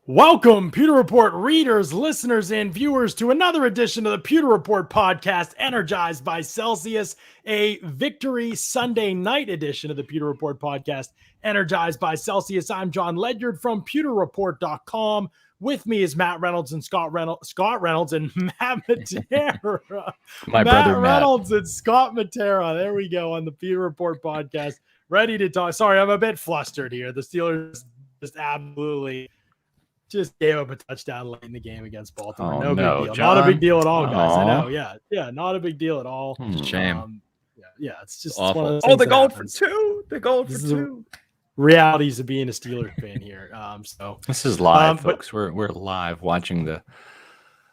Welcome, Pewter Report readers, listeners, and viewers to another edition of the Pewter Report podcast, Energized by Celsius, a victory Sunday night edition of the Pewter Report podcast, Energized by Celsius. I'm John Ledyard from PewterReport.com. With me is Matt Reynolds and Scott Reynolds and Matt Matera. Matt Reynolds and Scott Matera. There we go on the Pewter Report podcast. Ready to talk. Sorry, I'm a bit flustered here. The Steelers just gave up a touchdown late in the game against Baltimore. No big deal. John. Not a big deal at all, guys. I know. Yeah. Not a big deal at all. Shame. It's just awful. one of those Oh, things they're that going happens. for two. They're going for two. Realities of being a Steelers fan here. So this is live, folks. We're live watching the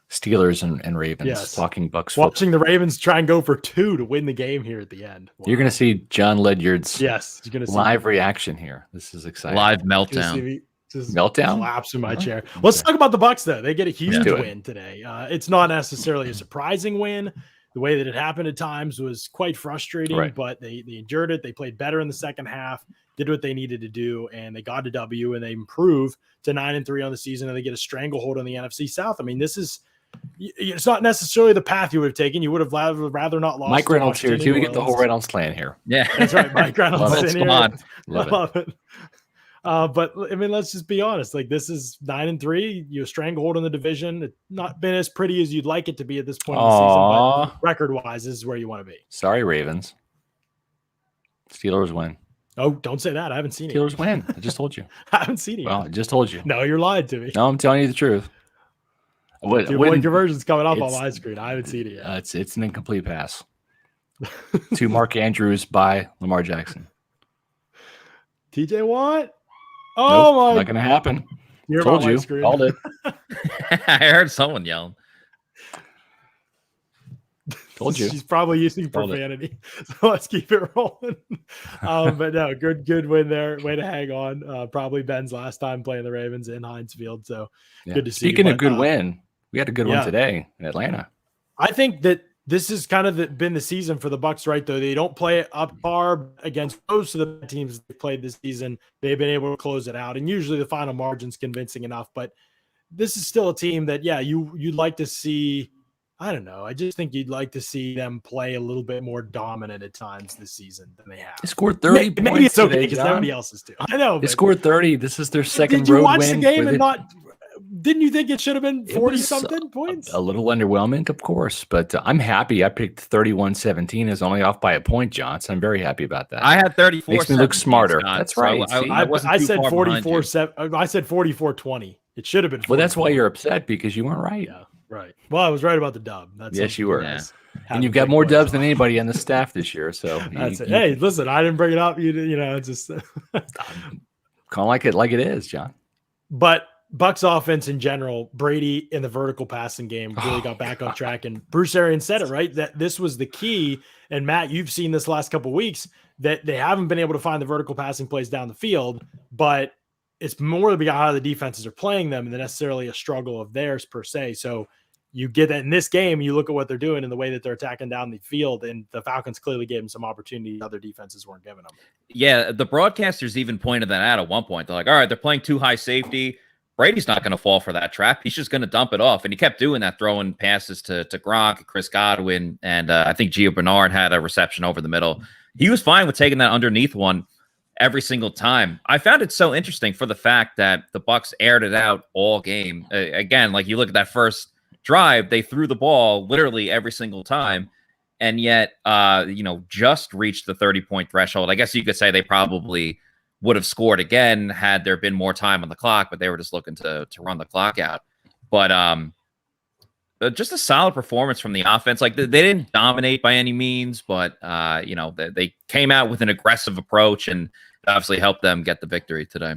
Steelers and Ravens, talking Bucs. Watching the Ravens try and go for two to win the game here at the end. Wow. You're going to see John Ledyard's you're gonna see live reaction here. This is exciting. Live meltdown. Just meltdown. Collapse in my chair. Let's talk about the Bucs though. They get a huge Yeah. win today. It's not necessarily a surprising win. The way that it happened at times was quite frustrating, Right. but they endured it. They played better in the second half, did what they needed to do, and they got a W, and they improve to 9-3 on the season, and they get a stranglehold on the NFC South. I mean, it's not necessarily the path you would have taken. You would have rather not lost. Mike Reynolds here too. We get the whole Reynolds clan here. Yeah, that's right. Mike Reynolds in here. Love Love it. But I mean, let's just be honest. Like, this is 9-3. You stranglehold in the division. It's not been as pretty as you'd like it to be at this point in the season, but record-wise, this is where you want to be. Sorry, Ravens. Steelers win. Oh, don't say that. I haven't seen it. Steelers win. I just told you. I haven't seen it. Well, I just told you. No, you're lying to me. No, I'm telling you the truth. Your conversion's coming up on my screen. I haven't seen it yet. It's an incomplete pass to Mark Andrews by Lamar Jackson. TJ Watt. Oh my! Not going to happen. You're Told you. Screen. Called it. I heard someone yelling. Told you. She's probably using profanity. So let's keep it rolling. But no, good win there. Way to hang on. Probably Ben's last time playing the Ravens in Heinz Field. So good to see. Speaking of good win, we had a good one today in Atlanta. I think that this has kind of been the season for the Bucs, right? Though they don't play up par against most of the teams they played this season. They've been able to close it out, and usually the final margin's convincing enough. But this is still a team that, you'd like to see. I don't know. I just think you'd like to see them play a little bit more dominant at times this season than they have. They scored 30 points. Maybe it's okay today, because John. nobody else is too. I know. They scored 30. This is their second Did you road watch win. the game and not? Didn't you think it should have been 40-something points? A little underwhelming, of course, but I'm happy. I picked 31-17 is only off by a point, John. So I'm very happy about that. I had 34. Makes me look smarter. Scott, That's so right. I said 44-7. I said 44-20. It should have been 44. Well, that's why you're upset, because you weren't right. Yeah, right. Well, I was right about the dub. Yes, you were. Yeah. And you've got more dubs than anybody on the staff this year. So hey, listen, I didn't bring it up. It's just call like it is, John. But Bucs offense in general, Brady in the vertical passing game really got back on track. And Bruce Arians said it, right? That this was the key. And Matt, you've seen this last couple of weeks that they haven't been able to find the vertical passing plays down the field, but it's more about how the defenses are playing them than necessarily a struggle of theirs per se. So you get that in this game, you look at what they're doing and the way that they're attacking down the field, and the Falcons clearly gave them some opportunity other defenses weren't giving them. Yeah, the broadcasters even pointed that out at one point. They're like, all right, they're playing too high safety. Brady's not going to fall for that trap. He's just going to dump it off. And he kept doing that, throwing passes to Gronk, Chris Godwin, and I think Gio Bernard had a reception over the middle. He was fine with taking that underneath one every single time. I found it so interesting for the fact that the Bucs aired it out all game. Again, like you look at that first drive, they threw the ball literally every single time, and yet just reached the 30-point threshold. I guess you could say they probably would have scored again had there been more time on the clock, but they were just looking to run the clock out. But just a solid performance from the offense. Like they didn't dominate by any means, but they came out with an aggressive approach, and obviously helped them get the victory today.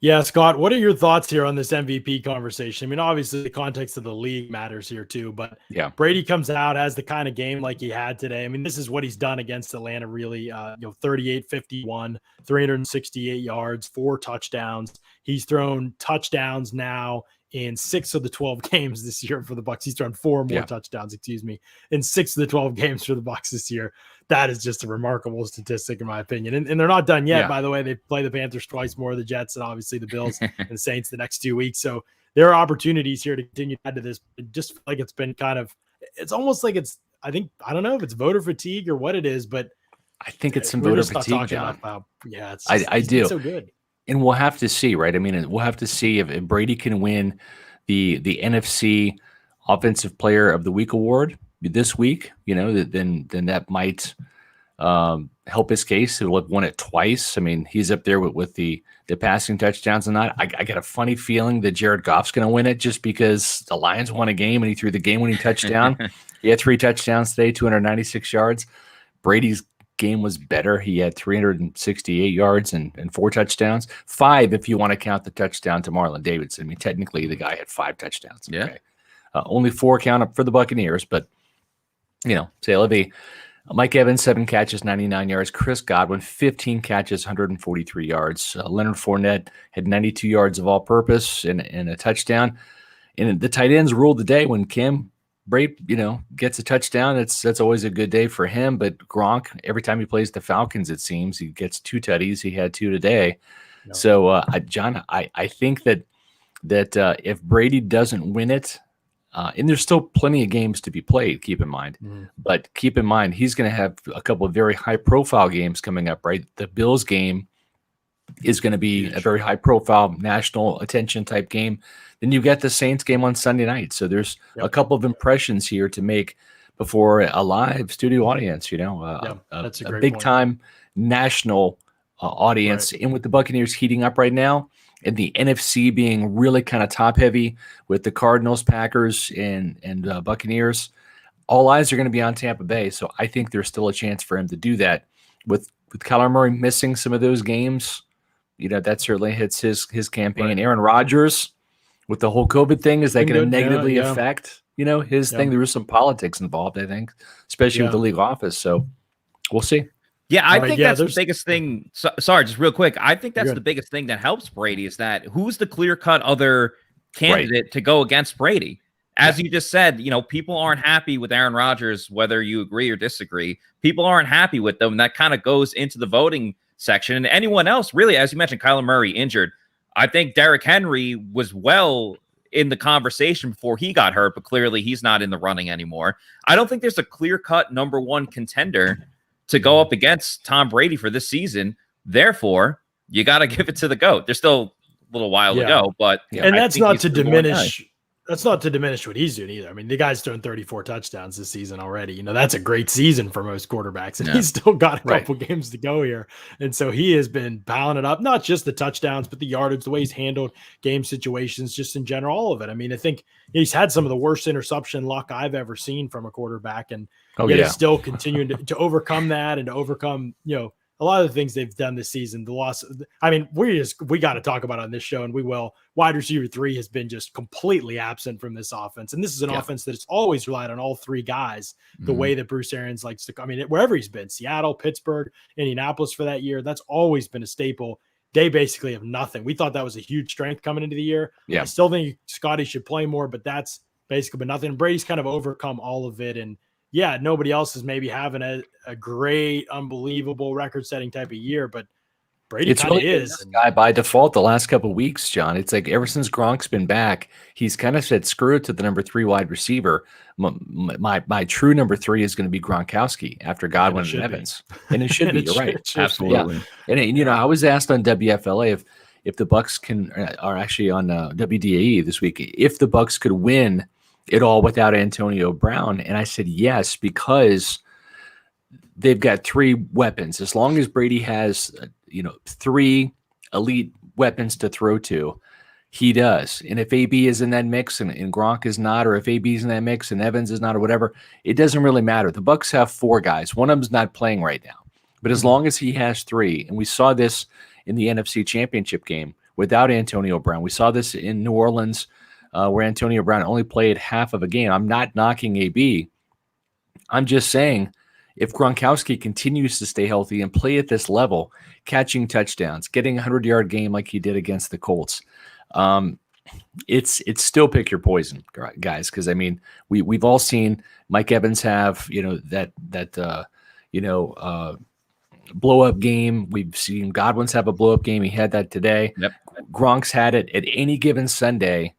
Yeah, Scott, what are your thoughts here on this MVP conversation? I mean, obviously the context of the league matters here too, but yeah, Brady comes out, has the kind of game like he had today. I mean, this is what he's done against Atlanta, really. 38-51, 368 yards, 4 touchdowns. He's thrown touchdowns now in 6 of the 12 games this year for the Bucs. He's thrown 4 more touchdowns, in 6 of the 12 games for the Bucs this year. That is just a remarkable statistic, in my opinion. And they're not done yet, by the way. They play the Panthers twice more, the Jets, and obviously the Bills and the Saints the next 2 weeks. So there are opportunities here to continue to add to this. It just feel like it's been it's almost like I don't know if it's voter fatigue or what it is, but I think it's some voter fatigue, John. I do. So good. And we'll have to see, right? I mean, we'll have to see if Brady can win the NFC Offensive Player of the Week award this week. Then that might help his case. He'll have won it twice. I mean, he's up there with the passing touchdowns and that. I got a funny feeling that Jared Goff's going to win it just because the Lions won a game and he threw the game-winning touchdown. He had 3 touchdowns today, 296 yards. Brady's game was better. He had 368 yards and 4 touchdowns. 5 if you want to count the touchdown to Marlon Davidson. I mean, technically the guy had 5 touchdowns. Yeah. Okay? Only 4 count up for the Buccaneers, but say Levy. Mike Evans, 7 catches, 99 yards. Chris Godwin, 15 catches, 143 yards. Leonard Fournette had 92 yards of all-purpose and a touchdown. And the tight ends ruled the day when Cam Brate, gets a touchdown. That's always a good day for him. But Gronk, every time he plays the Falcons, it seems he gets 2 tutties. He had 2 today. No. So, John, I think that if Brady doesn't win it, and there's still plenty of games to be played, keep in mind. But keep in mind, he's going to have a couple of very high-profile games coming up, right? The Bills game is going to be a very high-profile, national attention type game. Then you get the Saints game on Sunday night. So there's a couple of impressions here to make before a live studio audience, that's a big-time national audience. Right. And with the Buccaneers heating up right now, and the NFC being really kind of top heavy with the Cardinals, Packers, and Buccaneers, all eyes are going to be on Tampa Bay. So I think there's still a chance for him to do that. With Kyler Murray missing some of those games, that certainly hits his campaign. Right. Aaron Rodgers with the whole COVID thing, is that going to negatively affect his thing? There was some politics involved, I think, especially with the league office. So we'll see. Yeah, I think that's the biggest thing. Sorry, just real quick. I think that's the biggest thing that helps Brady is that who's the clear-cut other candidate to go against Brady? As you just said, people aren't happy with Aaron Rodgers, whether you agree or disagree. People aren't happy with them. That kind of goes into the voting section. And anyone else, really, as you mentioned, Kyler Murray injured. I think Derrick Henry was well in the conversation before he got hurt, but clearly he's not in the running anymore. I don't think there's a clear-cut number 1 contender to go up against Tom Brady for this season. Therefore, you got to give it to the GOAT. There's still a little while to go, but and that's not to diminish. That's not to diminish what he's doing either. I mean, the guy's thrown 34 touchdowns this season already. That's a great season for most quarterbacks, and he's still got a couple games to go here. And so he has been piling it up, not just the touchdowns, but the yardage, the way he's handled game situations, just in general, all of it. I mean, I think he's had some of the worst interception luck I've ever seen from a quarterback, and he's still continuing to overcome that and to overcome, a lot of the things they've done this season. The loss, I mean, we got to talk about it on this show, and we will. Wide receiver 3 has been just completely absent from this offense, and this is an offense that has always relied on all 3 guys. The way that Bruce Arians likes to, wherever he's been, Seattle, Pittsburgh, Indianapolis for that year, that's always been a staple. They basically have nothing. We thought that was a huge strength coming into the year. I still think Scotty should play more, but that's basically been nothing. Brady's kind of overcome all of it, and nobody else is maybe having a great, unbelievable record-setting type of year, but Brady kind of is. This guy by default the last couple of weeks, John. It's like ever since Gronk's been back, he's kind of said screw it to the number 3 wide receiver. My true number 3 is going to be Gronkowski after Godwin and Evans. And it should be. You're right. Absolutely. Yeah. And I was asked on WFLA if the Bucs can, or actually on WDAE this week, if the Bucs could win it all without Antonio Brown. And I said yes, because they've got 3 weapons. As long as Brady has 3 elite weapons to throw to, he does. And if AB is in that mix and Gronk is not, or if AB is in that mix and Evans is not, or whatever, it doesn't really matter. The Bucs have 4 guys. One of them's not playing right now. But as long as he has 3, and we saw this in the NFC Championship game without Antonio Brown. We saw this in New Orleans where Antonio Brown only played half of a game. I'm not knocking AB. I'm just saying, if Gronkowski continues to stay healthy and play at this level, catching touchdowns, getting a 100-yard game like he did against the Colts, it's still pick your poison, guys, because I mean we've all seen Mike Evans have blow up game. We've seen Godwin's have a blow up game. He had that today. Yep. Gronk's had it at any given Sunday.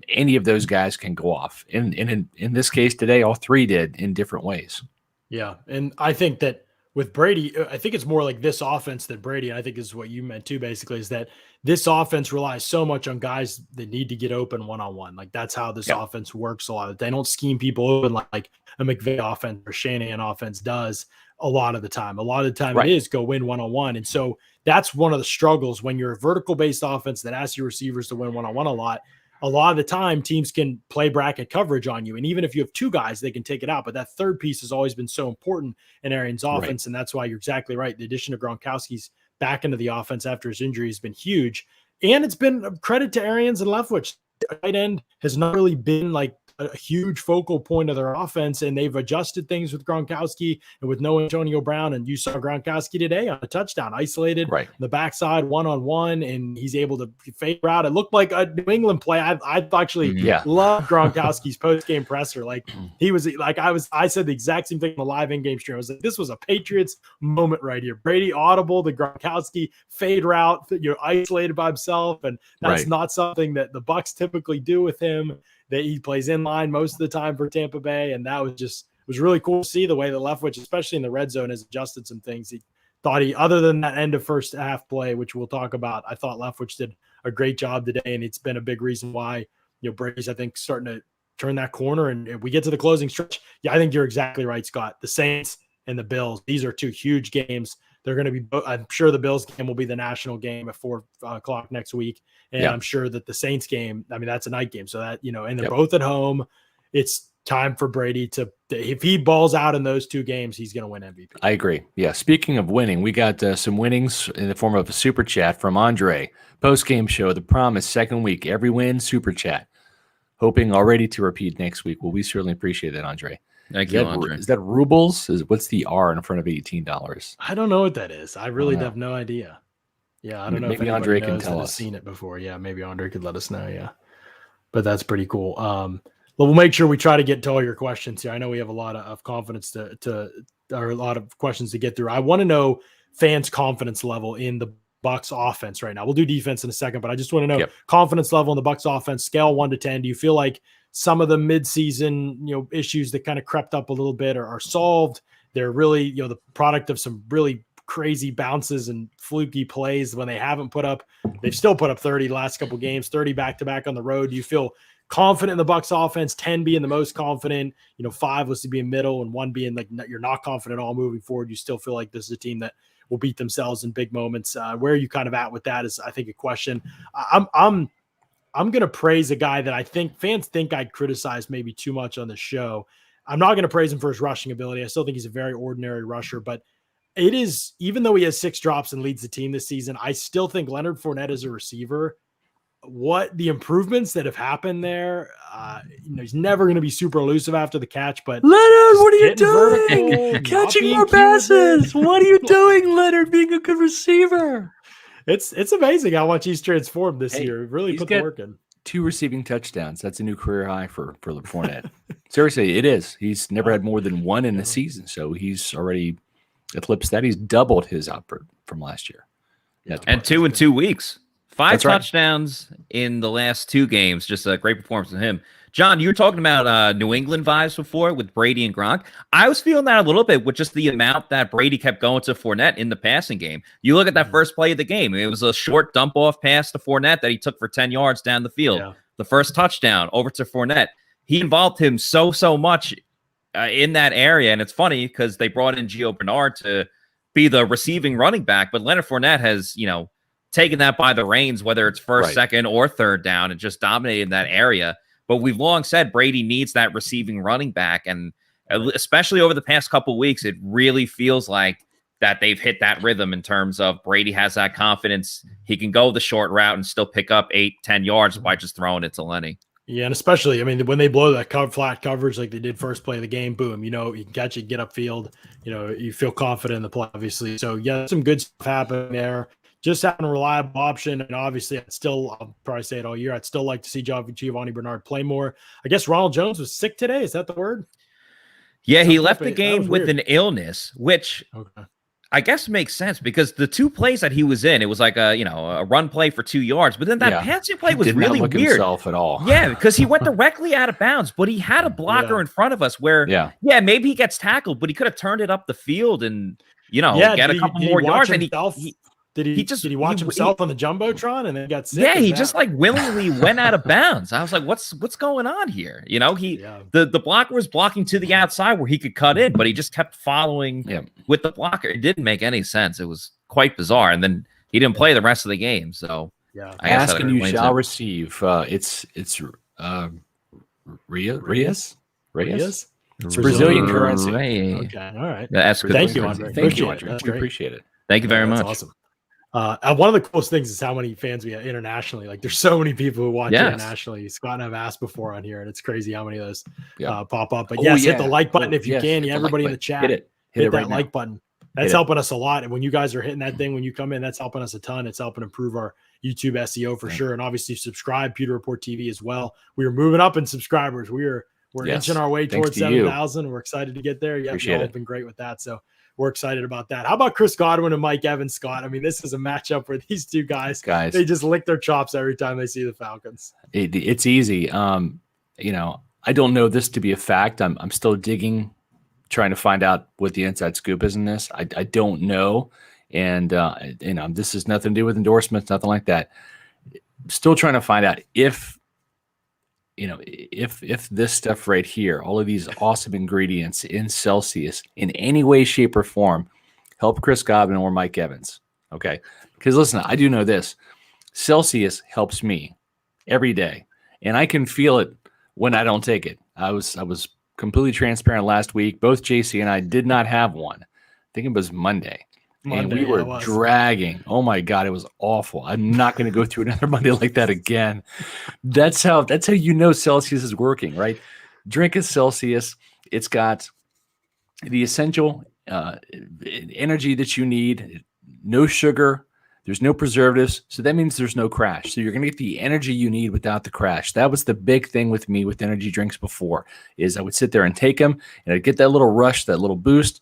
Any of those guys can go off. And in this case today, all three did in different ways. Yeah. And I think that with Brady, I think it's more like this offense than Brady. I think is what you meant too, basically, is that this offense relies so much on guys that need to get open one-on-one. Like that's how this offense works a lot. They don't scheme people open like a McVay offense or Shanahan offense does a lot of the time. A lot of the time it is go win one-on-one. And so that's one of the struggles when you're a vertical-based offense that asks your receivers to win one-on-one a lot. A lot of the time teams can play bracket coverage on you. And even if you have two guys, they can take it out. But that third piece has always been so important in Arians' offense. And that's why you're exactly right. The addition of Gronkowski's back into the offense after his injury has been huge. And it's been a credit to Arians and Leftwich. Tight end has not really been like a huge focal point of their offense, and they've adjusted things with Gronkowski and with no Antonio Brown. And you saw Gronkowski today on a touchdown, isolated the backside one-on-one, and he's able to fade out. It looked like a New England play. I actually loved Gronkowski's post-game presser. Like he was like, I said the exact same thing in the live in-game stream. I was like, this was a Patriots moment right here. Brady audible, the Gronkowski fade route, isolated by himself. And that's not something that the Bucs typically do with him. That he plays in line most of the time for Tampa Bay. And that was really cool to see the way that Leftwich, especially in the red zone, has adjusted some things. He thought other than that end of first half play, which we'll talk about, I thought Leftwich did a great job today. And it's been a big reason why, Brady's, I think, starting to turn that corner. And if we get to the closing stretch, I think you're exactly right, Scott. The Saints and the Bills, these are two huge games. They're going to be, I'm sure the Bills game will be the national game at 4 o'clock next week. And I'm sure that the Saints game, I mean, that's a night game. So that, and they're both at home. It's time for Brady to, if he balls out in those two games, he's going to win MVP. I agree. Yeah. Speaking of winning, we got some winnings in the form of a super chat from Andre. Post-game show, the promise, second week, every win, super chat. Hoping already to repeat next week. Well, we certainly appreciate that, Andre. Thank you, Andre. Is that rubles? What's the R in front of $18? I don't know what that is. I really have no idea. Yeah, I don't know. Maybe if Andre knows can tell that us. Has seen it before. Yeah, maybe Andre could let us know. Yeah, but that's pretty cool. Well, we'll make sure we try to get to all your questions here. I know we have a lot of confidence or a lot of questions to get through. I want to know fans' confidence level in the Bucs offense right now. We'll do defense in a second, but I just want to know confidence level in the Bucs offense, scale 1 to 10. Do you feel like some of the midseason, issues that kind of crept up a little bit are solved? They're really, the product of some really crazy bounces and fluky plays when they haven't put up. They've still put up 30 the last couple games, 30 back-to-back on the road. Do you feel confident in the Bucs offense? 10 being the most confident, 5 was to be in middle, and 1 being like you're not confident at all moving forward. You still feel like this is a team that will beat themselves in big moments. Where are you kind of at with that is, I think, a question. I'm going to praise a guy that I think fans think I'd criticize maybe too much on the show. I'm not going to praise him for his rushing ability. I still think he's a very ordinary rusher, but it is, even though he has 6 drops and leads the team this season, I still think Leonard Fournette as a receiver, what the improvements that have happened there, he's never going to be super elusive after the catch, but Leonard, what are you doing? Catching more passes. What are you doing, Leonard, being a good receiver? It's amazing how much he's transformed this year. Really put the work in. 2 receiving touchdowns. That's a new career high for Fournette. Seriously, it is. He's never had more than 1 in a season, so he's already eclipsed that. He's doubled his output from last year. And 2 in 2 weeks. 5 touchdowns in the last 2 games. Just a great performance from him. John, you were talking about New England vibes before with Brady and Gronk. I was feeling that a little bit with just the amount that Brady kept going to Fournette in the passing game. You look at that first play of the game. It was a short dump-off pass to Fournette that he took for 10 yards down the field. Yeah. The first touchdown over to Fournette. He involved him so much in that area. And it's funny because they brought in Gio Bernard to be the receiving running back. But Leonard Fournette has, taken that by the reins, whether it's first, second, or third down, and just dominated that area. But we've long said Brady needs that receiving running back. And especially over the past couple of weeks, it really feels like that they've hit that rhythm in terms of Brady has that confidence. He can go the short route and still pick up 8-10 yards by just throwing it to Lenny. Yeah, and especially, when they blow that flat coverage like they did first play of the game, boom, you can catch it, get upfield. You feel confident in the play, obviously. So, yeah, some good stuff happening there. just having a reliable option. And obviously, I'll probably say it all year, I'd still like to see Giovanni Bernard play more. I guess Ronald Jones was sick today. Is that the word? Yeah, he left the game with an illness, which I guess makes sense because the two plays that he was in, it was like a run play for 2 yards, but then that passing play was really weird. Himself at all. Yeah, because he went directly out of bounds, but he had a blocker in front of us where, maybe he gets tackled, but he could have turned it up the field and get a couple more yards. And did he watch himself on the Jumbotron and then got sick? Yeah, he just like willingly went out of bounds. I was like, what's going on here? The blocker was blocking to the outside where he could cut in, but he just kept following with the blocker. It didn't make any sense. It was quite bizarre. And then he didn't play the rest of the game. So ask and you shall receive. It's Rias? It's Brazilian currency. Okay, all right. That's good. Thank you, Andre. Thank you, Andre. We appreciate it. Thank you very much. Awesome. One of the coolest things is how many fans we have internationally. Like, there's so many people who watch internationally. Scott and I've asked before on here, and it's crazy how many of those pop up. But hit the like button if you can. Everybody in the chat, hit that like button. That's helping us a lot. And when you guys are hitting that thing, when you come in, that's helping us a ton. It's helping improve our YouTube SEO for sure. And obviously, subscribe Pewter Report TV as well. We are moving up in subscribers. We're inching our way towards 7,000. We're excited to get there. Yeah, y'all have been great with that. So we're excited about that. How about Chris Godwin and Mike Evans, Scott? I mean, this is a matchup where these two guys, they just lick their chops every time they see the Falcons. It's easy. I don't know this to be a fact. I'm still digging, trying to find out what the inside scoop is in this. I don't know. And, this has nothing to do with endorsements, nothing like that. Still trying to find out if this stuff right here, all of these awesome ingredients in Celsius in any way, shape, or form help Chris Godwin or Mike Evans. Okay. Because listen, I do know this. Celsius helps me every day. And I can feel it when I don't take it. I was completely transparent last week. Both JC and I did not have one. I think it was Monday. And we were dragging. Oh my God, it was awful. I'm not going to go through another Monday like that again. That's how Celsius is working, right? Drink a Celsius. It's got the essential energy that you need. No sugar. There's no preservatives. So that means there's no crash. So you're going to get the energy you need without the crash. That was the big thing with me with energy drinks before, is I would sit there and take them and I'd get that little rush, that little boost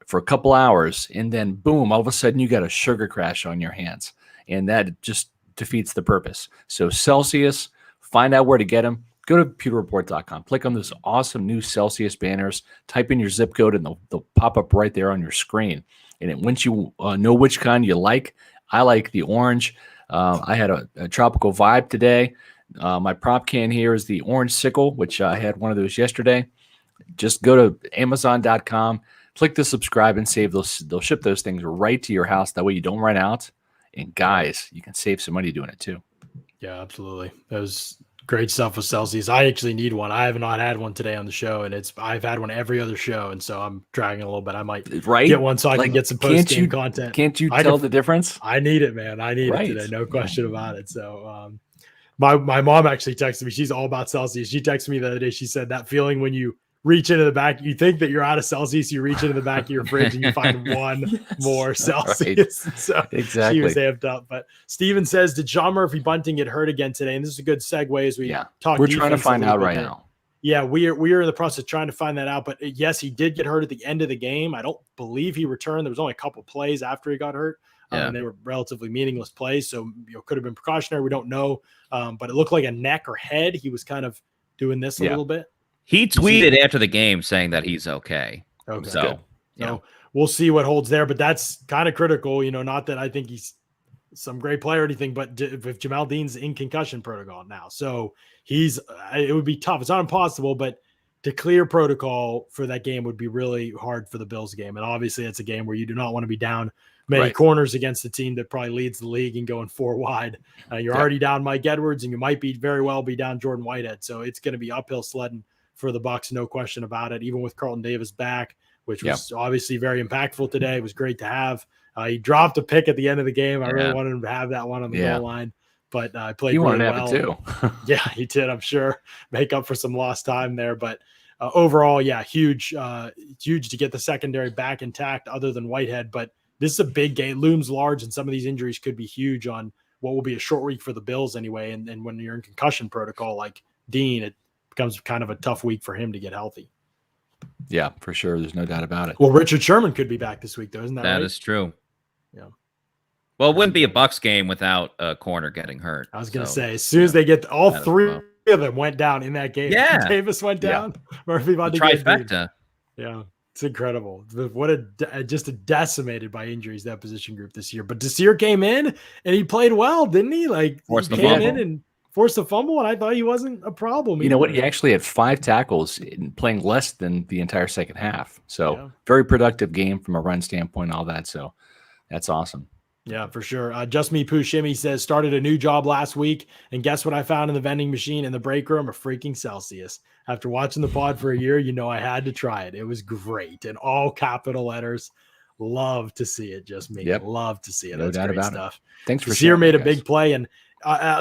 for a couple hours, and then boom, all of a sudden you got a sugar crash on your hands, and that just defeats the purpose. So Celsius, find out where to get them. Go to pewterreport.com, click on those awesome new Celsius banners, type in your zip code, and they'll pop up right there on your screen. And once you know which kind you like, I like the orange. I had a tropical vibe today. My prop can here is the orange sickle, which I had one of those yesterday. Just go to amazon.com. Click the subscribe and save those. They'll ship those things right to your house. That way you don't run out. And guys, you can save some money doing it too. Yeah, absolutely. That was great stuff with Celsius. I actually need one. I have not had one today on the show, and I've had one every other show, and so I'm dragging a little bit. I might get one so I can get some post-game content. Can't you tell the difference? I need it, man. I need it today. No question about it. So my mom actually texted me. She's all about Celsius. She texted me the other day. She said that feeling when you reach into the back, you think that you're out of Celsius, you reach into the back of your fridge and you find one more Celsius. Right. So exactly. She was amped up. But Steven says, did Sean Murphy Bunting get hurt again today? And this is a good segue as we talk. We're trying to find out right now. Yeah, we are in the process of trying to find that out. But yes, he did get hurt at the end of the game. I don't believe he returned. There was only a couple plays after he got hurt. And they were relatively meaningless plays. So could have been precautionary. We don't know. But it looked like a neck or head. He was kind of doing this a little bit. He tweeted after the game saying that he's okay. So we'll see what holds there, but that's kind of critical. Not that I think he's some great player or anything, but if Jamal Dean's in concussion protocol now, so it would be tough. It's not impossible, but to clear protocol for that game would be really hard for the Bills game. And obviously it's a game where you do not want to be down many corners against a team that probably leads the league and going 4 wide. You're already down Mike Edwards, and you might very well be down Jordan Whitehead. So it's going to be uphill sledding for the Bucs, no question about it, even with Carlton Davis back, which was obviously very impactful today. It was great to have. He dropped a pick at the end of the game. I really wanted him to have that one on the goal line, but I played really well. Have it too. Yeah, he did, I'm sure. Make up for some lost time there. But overall, huge to get the secondary back intact other than Whitehead. But this is a big game, looms large, and some of these injuries could be huge on what will be a short week for the Bills anyway. And when you're in concussion protocol like Dean, it becomes kind of a tough week for him to get healthy. Yeah, for sure. There's no doubt about it. Well, Richard Sherman could be back this week, though, isn't that right? That is true. Yeah. Well, it wouldn't be a Bucs game without a corner getting hurt. I was going to say, as soon as they get all three of them went down in that game. Yeah. Davis went down. Murphy about to trifecta. Yeah. It's incredible. What just a decimated by injuries, that position group this year. But Desir came in and he played well, didn't he? Like, he came in and forced a fumble, and I thought he wasn't a problem. You know what? He actually had 5 tackles, playing less than the entire second half. So very productive game from a run standpoint, all that. So that's awesome. Yeah, for sure. Just Me Pooh Shimmy says, started a new job last week, and guess what I found in the vending machine in the break room? A freaking Celsius. After watching the pod for a year, I had to try it. It was great. In all capital letters. Love to see it, Just Me. Yep. Love to see it. No That's doubt great about stuff. It. Thanks for sharing. Made a guys. big play, and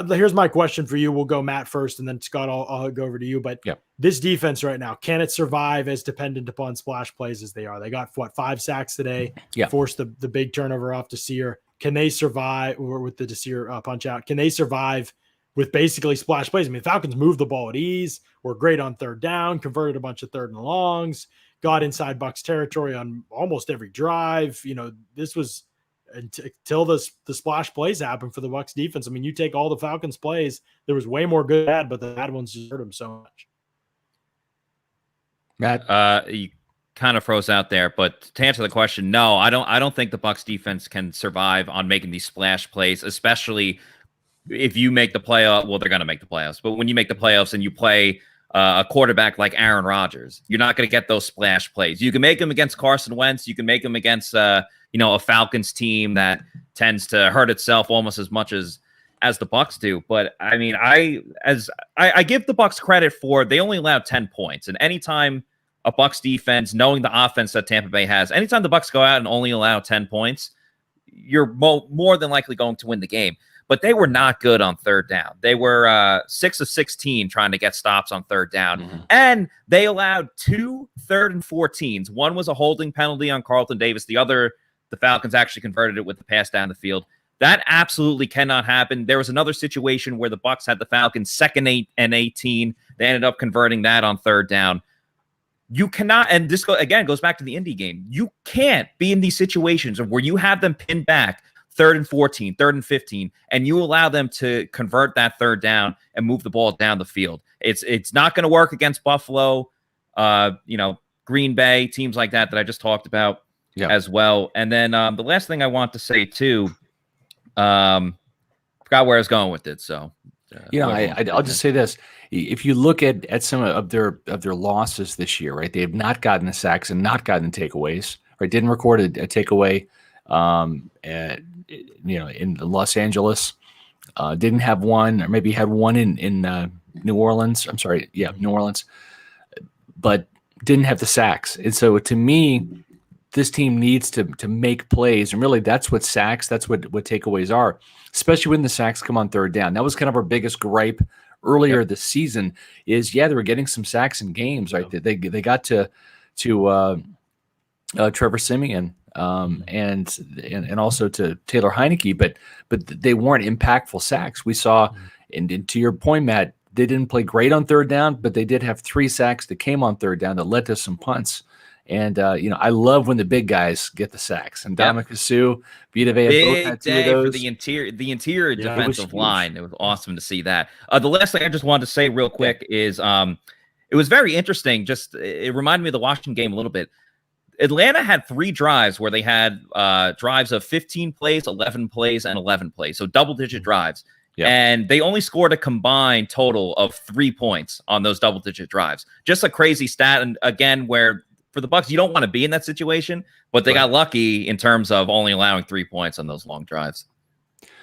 here's my question for you. We'll go Matt first, and then Scott, I'll go over to you. But this defense right now, can it survive as dependent upon splash plays as they are? They got, 5 sacks today, forced the big turnover off Desir. Can they survive with the Desir punch out? Can they survive with basically splash plays? I mean, Falcons moved the ball at ease, were great on third down, converted a bunch of third and longs, got inside Bucs territory on almost every drive. This was until the splash plays happened for the Bucs defense. I mean, you take all the Falcons plays, there was way more good bad, but the bad ones just hurt them so much. Matt, you kind of froze out there, but to answer the question, no, I don't think the Bucs defense can survive on making these splash plays, especially if you make the playoff. Well, they're going to make the playoffs, but when you make the playoffs and you play a quarterback like Aaron Rodgers, you're not going to get those splash plays. You can make them against Carson Wentz. You can make them against a Falcons team that tends to hurt itself almost as much as the Bucs do. But I mean, I give the Bucs credit for, they only allowed 10 points, and anytime a Bucs defense, knowing the offense that Tampa Bay has, anytime the Bucs go out and only allow 10 points, you're more than likely going to win the game. But they were not good on third down. They were 6 of 16 trying to get stops on third down. And they allowed 2 3rd and 14s. One was a holding penalty on Carlton Davis. The other, the Falcons actually converted it with the pass down the field. That absolutely cannot happen. There was another situation where the Bucs had the Falcons 2nd and 18. They ended up converting that on third down. You cannot, and this goes back to the Indy game. You can't be in these situations where you have them pinned back 3rd and 14, 3rd and 15, and you allow them to convert that third down and move the ball down the field. It's not going to work against Buffalo, Green Bay, teams like that I just talked about as well. And then the last thing I want to say too, forgot where I was going with it. So, I'll just say this. If you look at some of their losses this year, right, they have not gotten the sacks and not gotten the takeaways, right? Didn't record a takeaway, in Los Angeles. Didn't have one, or maybe had one in New Orleans. I'm sorry, New Orleans, but didn't have the sacks. And so, to me, this team needs to make plays, and really, that's what sacks, that's what takeaways are, especially when the sacks come on third down. That was kind of our biggest gripe earlier this season. Is they were getting some sacks in games, right? They got to Trevor Siemian. And also to Taylor Heineke, but they weren't impactful sacks. We saw, and to your point, Matt, they didn't play great on third down, but they did have 3 sacks that came on third down that led to some punts. And I love when the big guys get the sacks. And Dominic Sue, Vita Vea, both had 2 of those. For the interior defensive line. It was awesome to see that. The last thing I just wanted to say real quick is it was very interesting. Just it reminded me of the Washington game a little bit. Atlanta had 3 drives where they had drives of 15 plays, 11 plays, and 11 plays. So double-digit drives. Yep. And they only scored a combined total of 3 points on those double-digit drives. Just a crazy stat. And again, where for the Bucs, you don't want to be in that situation, but they got lucky in terms of only allowing 3 points on those long drives.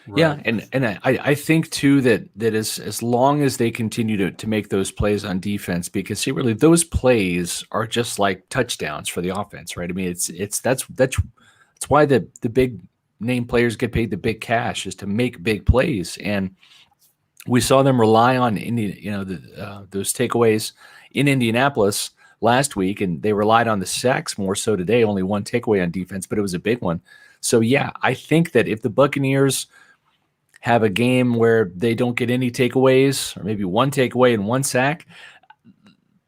Right. Yeah, and I think too that as long as they continue to make those plays on defense, because really those plays are just like touchdowns for the offense, right? I mean, that's why the big name players get paid the big cash, is to make big plays. And we saw them rely on those takeaways in Indianapolis last week, and they relied on the sacks more so today. Only 1 takeaway on defense, but it was a big one. So, yeah, I think that if the Buccaneers have a game where they don't get any takeaways, or maybe one takeaway and one sack,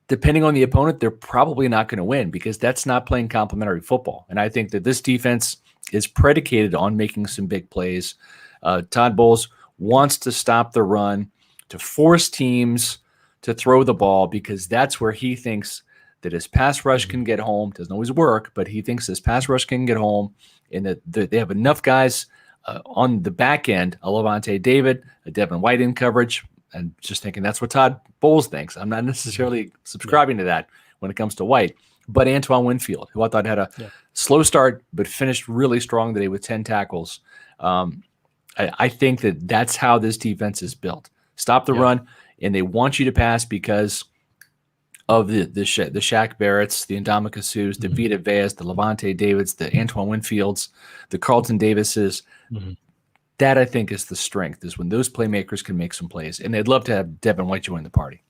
depending on the opponent, they're probably not going to win because that's not playing complementary football. And I think that this defense is predicated on making some big plays. Todd Bowles wants to stop the run, to force teams to throw the ball because that's where he thinks that his pass rush can get home. Doesn't always work, but he thinks his pass rush can get home and that they have enough guys on the back end, a Levante David, a Devin White in coverage, and just thinking that's what Todd Bowles thinks. I'm not necessarily subscribing to that when it comes to White, but Antoine Winfield, who I thought had a slow start but finished really strong today with 10 tackles. I think that that's how this defense is built. Stop the run, and they want you to pass because of the Shaq Barretts, the Ndamukong Suhs, the Vita Veas, the Levante Davids, the Antoine Winfields, the Carlton Davises. That, I think, is the strength, is when those playmakers can make some plays. And they'd love to have Devin White join the party.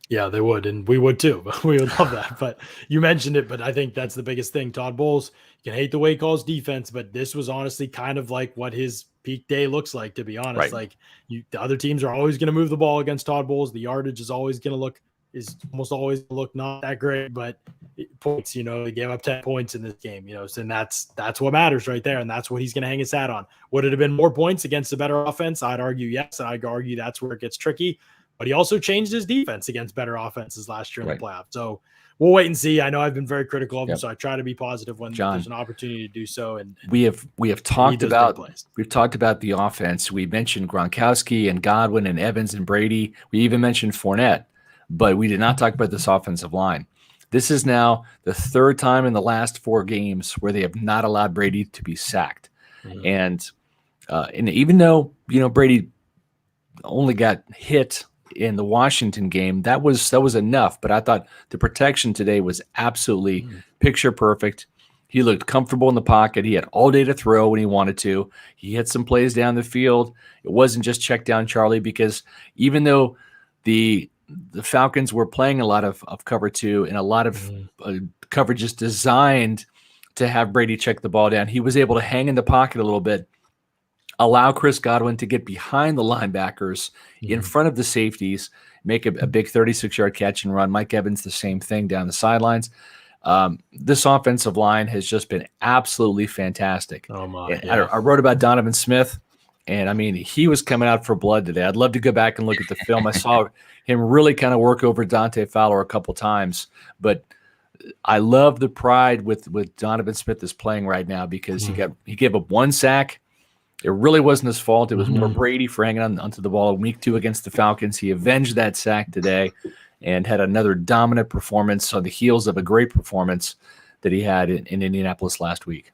Yeah, they would, and we would too. We would love that. But you mentioned it, but I think that's the biggest thing. Todd Bowles, you can hate the way he calls defense, but this was honestly kind of like what his peak day looks like, to be honest. Right. Like the other teams are always going to move the ball against Todd Bowles. The yardage is always going to almost always look not that great, but points, they gave up 10 points in this game, and that's what matters right there. And that's what he's going to hang his hat on. Would it have been more points against a better offense? I'd argue yes. And I'd argue that's where it gets tricky, but he also changed his defense against better offenses last year in the playoffs. So we'll wait and see. I know I've been very critical of him, so I try to be positive when there's an opportunity to do so. And we have talked about the offense. We mentioned Gronkowski and Godwin and Evans and Brady. We even mentioned Fournette, but we did not talk about this offensive line. This is now the third time in the last 4 games where they have not allowed Brady to be sacked. And even though, Brady only got hit in the Washington game, that was enough. But I thought the protection today was absolutely picture perfect. He looked comfortable in the pocket. He had all day to throw when he wanted to. He hit some plays down the field. It wasn't just check down Charlie, because even though the Falcons were playing a lot of cover 2 and a lot of coverages designed to have Brady check the ball down, he was able to hang in the pocket a little bit, allow Chris Godwin to get behind the linebackers in front of the safeties, make a big 36-yard catch and run. Mike Evans, the same thing down the sidelines. This offensive line has just been absolutely fantastic. Oh my! I wrote about Donovan Smith, and I mean, he was coming out for blood today. I'd love to go back and look at the film. I saw him really kind of work over Dante Fowler a couple times, but I love the pride with Donovan Smith is playing right now, because he gave up 1 sack. It really wasn't his fault. It was more Brady for hanging onto the ball in week 2 against the Falcons. He avenged that sack today and had another dominant performance on the heels of a great performance that he had in Indianapolis last week.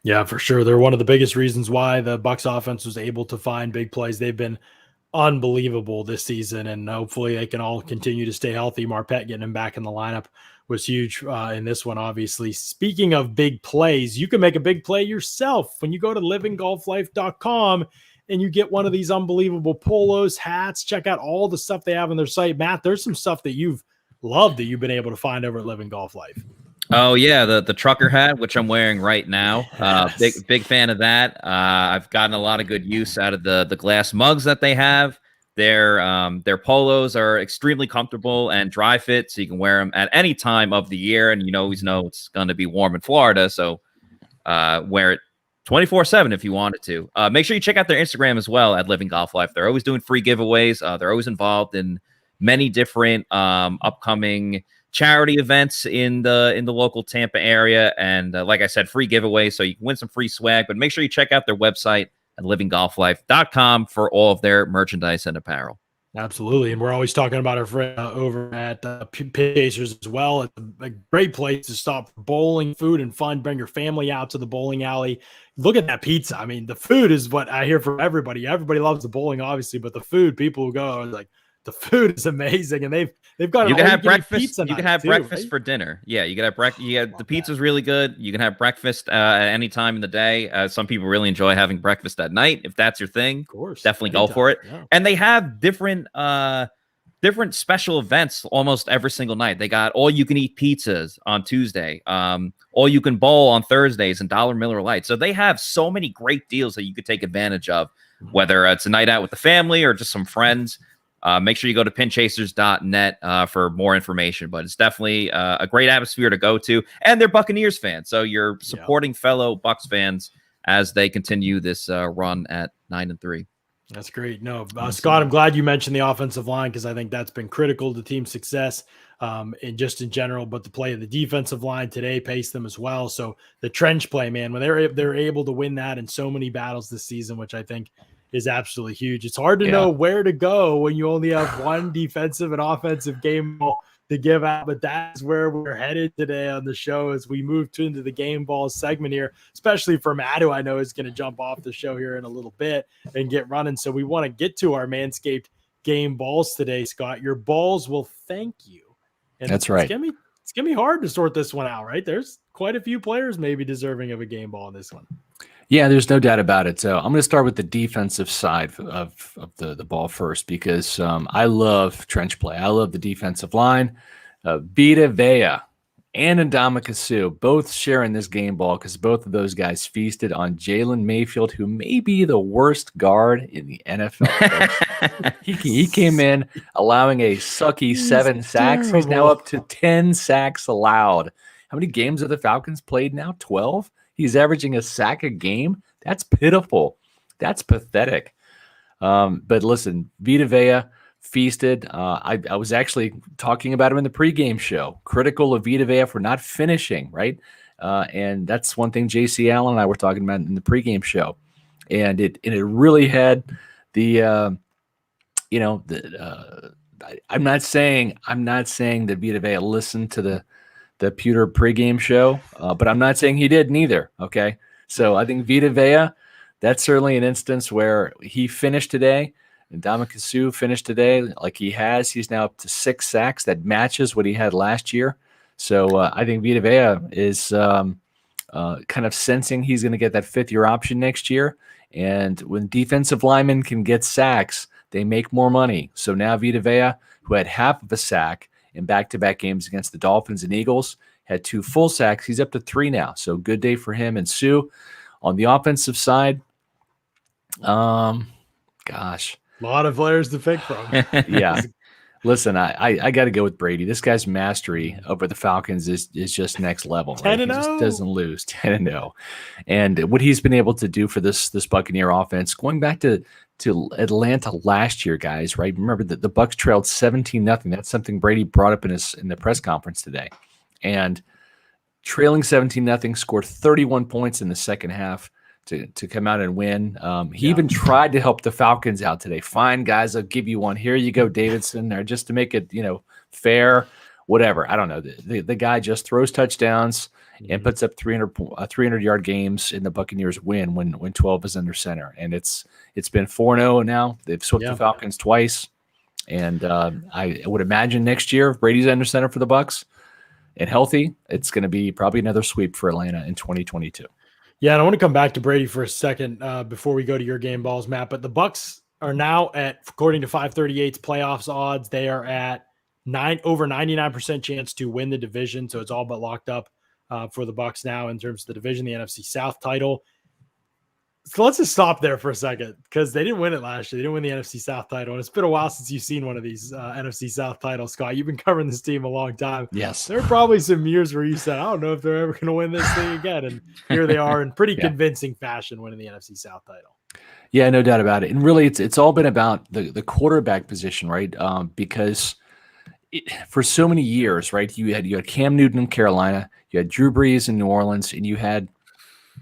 Yeah, for sure. They're one of the biggest reasons why the Bucs offense was able to find big plays. They've been unbelievable this season, and hopefully they can all continue to stay healthy. Marpet getting him back in the lineup was huge in this one, obviously. Speaking of big plays, you can make a big play yourself when you go to livinggolflife.com and you get one of these unbelievable polos, hats. Check out all the stuff they have on their site. Matt, there's some stuff that you've loved that you've been able to find over at Living Golf Life. Oh yeah, the trucker hat, which I'm wearing right now. Big fan of that. I've gotten a lot of good use out of the glass mugs that they have. Their polos are extremely comfortable and dry fit, so you can wear them at any time of the year, and you always know it's going to be warm in Florida, so wear it 24/7 if you wanted to. Make sure you check out their Instagram as well at Living Golf Life. They're always doing free giveaways. They're always involved in many different upcoming charity events in the local Tampa area, and like I said, free giveaways, so you can win some free swag. But make sure you check out their website at livinggolflife.com for all of their merchandise and apparel. Absolutely. And we're always talking about our friend over at Pacers as well. It's a great place to stop for bowling, food, and fun. Bring your family out to the bowling alley. Look at that pizza. I mean, the food is what I hear from everybody. Everybody loves the bowling, obviously, but the food, people who go are like, the food is amazing, and they've got. You can have breakfast. You can have breakfast for dinner. Yeah, you can have breakfast. The pizza's really good. You can have breakfast at any time in the day. Some people really enjoy having breakfast at night. If that's your thing, of course, definitely go for it. Yeah. And they have different different special events almost every single night. They got all you can eat pizzas on Tuesday, all you can bowl on Thursdays, and $1 Miller Lite. So they have so many great deals that you could take advantage of, whether it's a night out with the family or just some friends. Make sure you go to pinchasers.net for more information, but it's definitely a great atmosphere to go to. And they're Buccaneers fans, so you're supporting fellow Bucs fans as they continue this run at 9-3. That's great. No, Scott, I'm glad you mentioned the offensive line because I think that's been critical to team success and just in general, but the play of the defensive line today paced them as well. So the trench play, man, when they're able to win that in so many battles this season, which I think is absolutely huge. It's hard to know where to go when you only have one defensive and offensive game ball to give out, but that's where we're headed today on the show as we move into the game ball segment here, especially for Matt, who I know is going to jump off the show here in a little bit and get running. So we want to get to our Manscaped game balls today, Scott. Your balls will thank you. And that's right. It's going to be hard to sort this one out, right? There's quite a few players maybe deserving of a game ball in this one. Yeah, there's no doubt about it. So I'm going to start with the defensive side of the ball first because I love trench play. I love the defensive line. Vita Vea and Ndamukong Suh both sharing this game ball because both of those guys feasted on Jalen Mayfield, who may be the worst guard in the NFL. he came in allowing a sucky 7 sacks. He's now up to 10 sacks allowed. How many games have the Falcons played now? 12? He's averaging a sack a game. That's pitiful. That's pathetic. But listen, Vita Vea feasted. I was actually talking about him in the pregame show, critical of Vita Vea for not finishing, right? And that's one thing JC Allen and I were talking about in the pregame show. And it really had the, I'm not saying that Vita Vea listened to the Pewter pregame show, but I'm not saying he did neither. Okay. So I think Vita Vea, that's certainly an instance where he finished today and Ndamukong Suh finished today like he has. He's now up to 6 sacks. That matches what he had last year. So I think Vita Vea is kind of sensing he's going to get that 5th-year option next year. And when defensive linemen can get sacks, they make more money. So now Vita Vea, who had half of a sack in back-to-back games against the Dolphins and Eagles, had 2 full sacks. He's up to 3 now. So good day for him and Suh. On the offensive side, gosh. A lot of players to pick from. Yeah. Listen, I got to go with Brady. This guy's mastery over the Falcons is just next level. 10-0. Right? He just doesn't lose. 10-0. And what he's been able to do for this Buccaneer offense, going back to Atlanta last year, guys, right? Remember that the Bucs trailed 17-0. That's something Brady brought up in the press conference today. And trailing 17-0, scored 31 points in the second half to come out and win. He even tried to help the Falcons out today. Fine, guys, I'll give you one. Here you go, Davidson, or just to make it, fair, whatever. I don't know. The guy just throws touchdowns and puts up 300-yard games in the Buccaneers win when 12 is under center. And it's been 4-0 now. They've swept the Falcons twice. And I would imagine next year, if Brady's under center for the Bucs and healthy, it's going to be probably another sweep for Atlanta in 2022. Yeah, and I want to come back to Brady for a second before we go to your game balls, Matt. But the Bucs are now at, according to 538's playoffs odds, they are at over 99% chance to win the division. So it's all but locked up for the Bucs now in terms of the division, the NFC South title. So let's just stop there for a second because they didn't win it last year. They didn't win the NFC South title. And it's been a while since you've seen one of these NFC South titles, Scott. You've been covering this team a long time. Yes. There are probably some years where you said, I don't know if they're ever going to win this thing again. And here they are in pretty convincing fashion winning the NFC South title. Yeah, no doubt about it. And really, it's all been about the quarterback position, right? Because for so many years, right, you had Cam Newton in Carolina, you had Drew Brees in New Orleans, and you had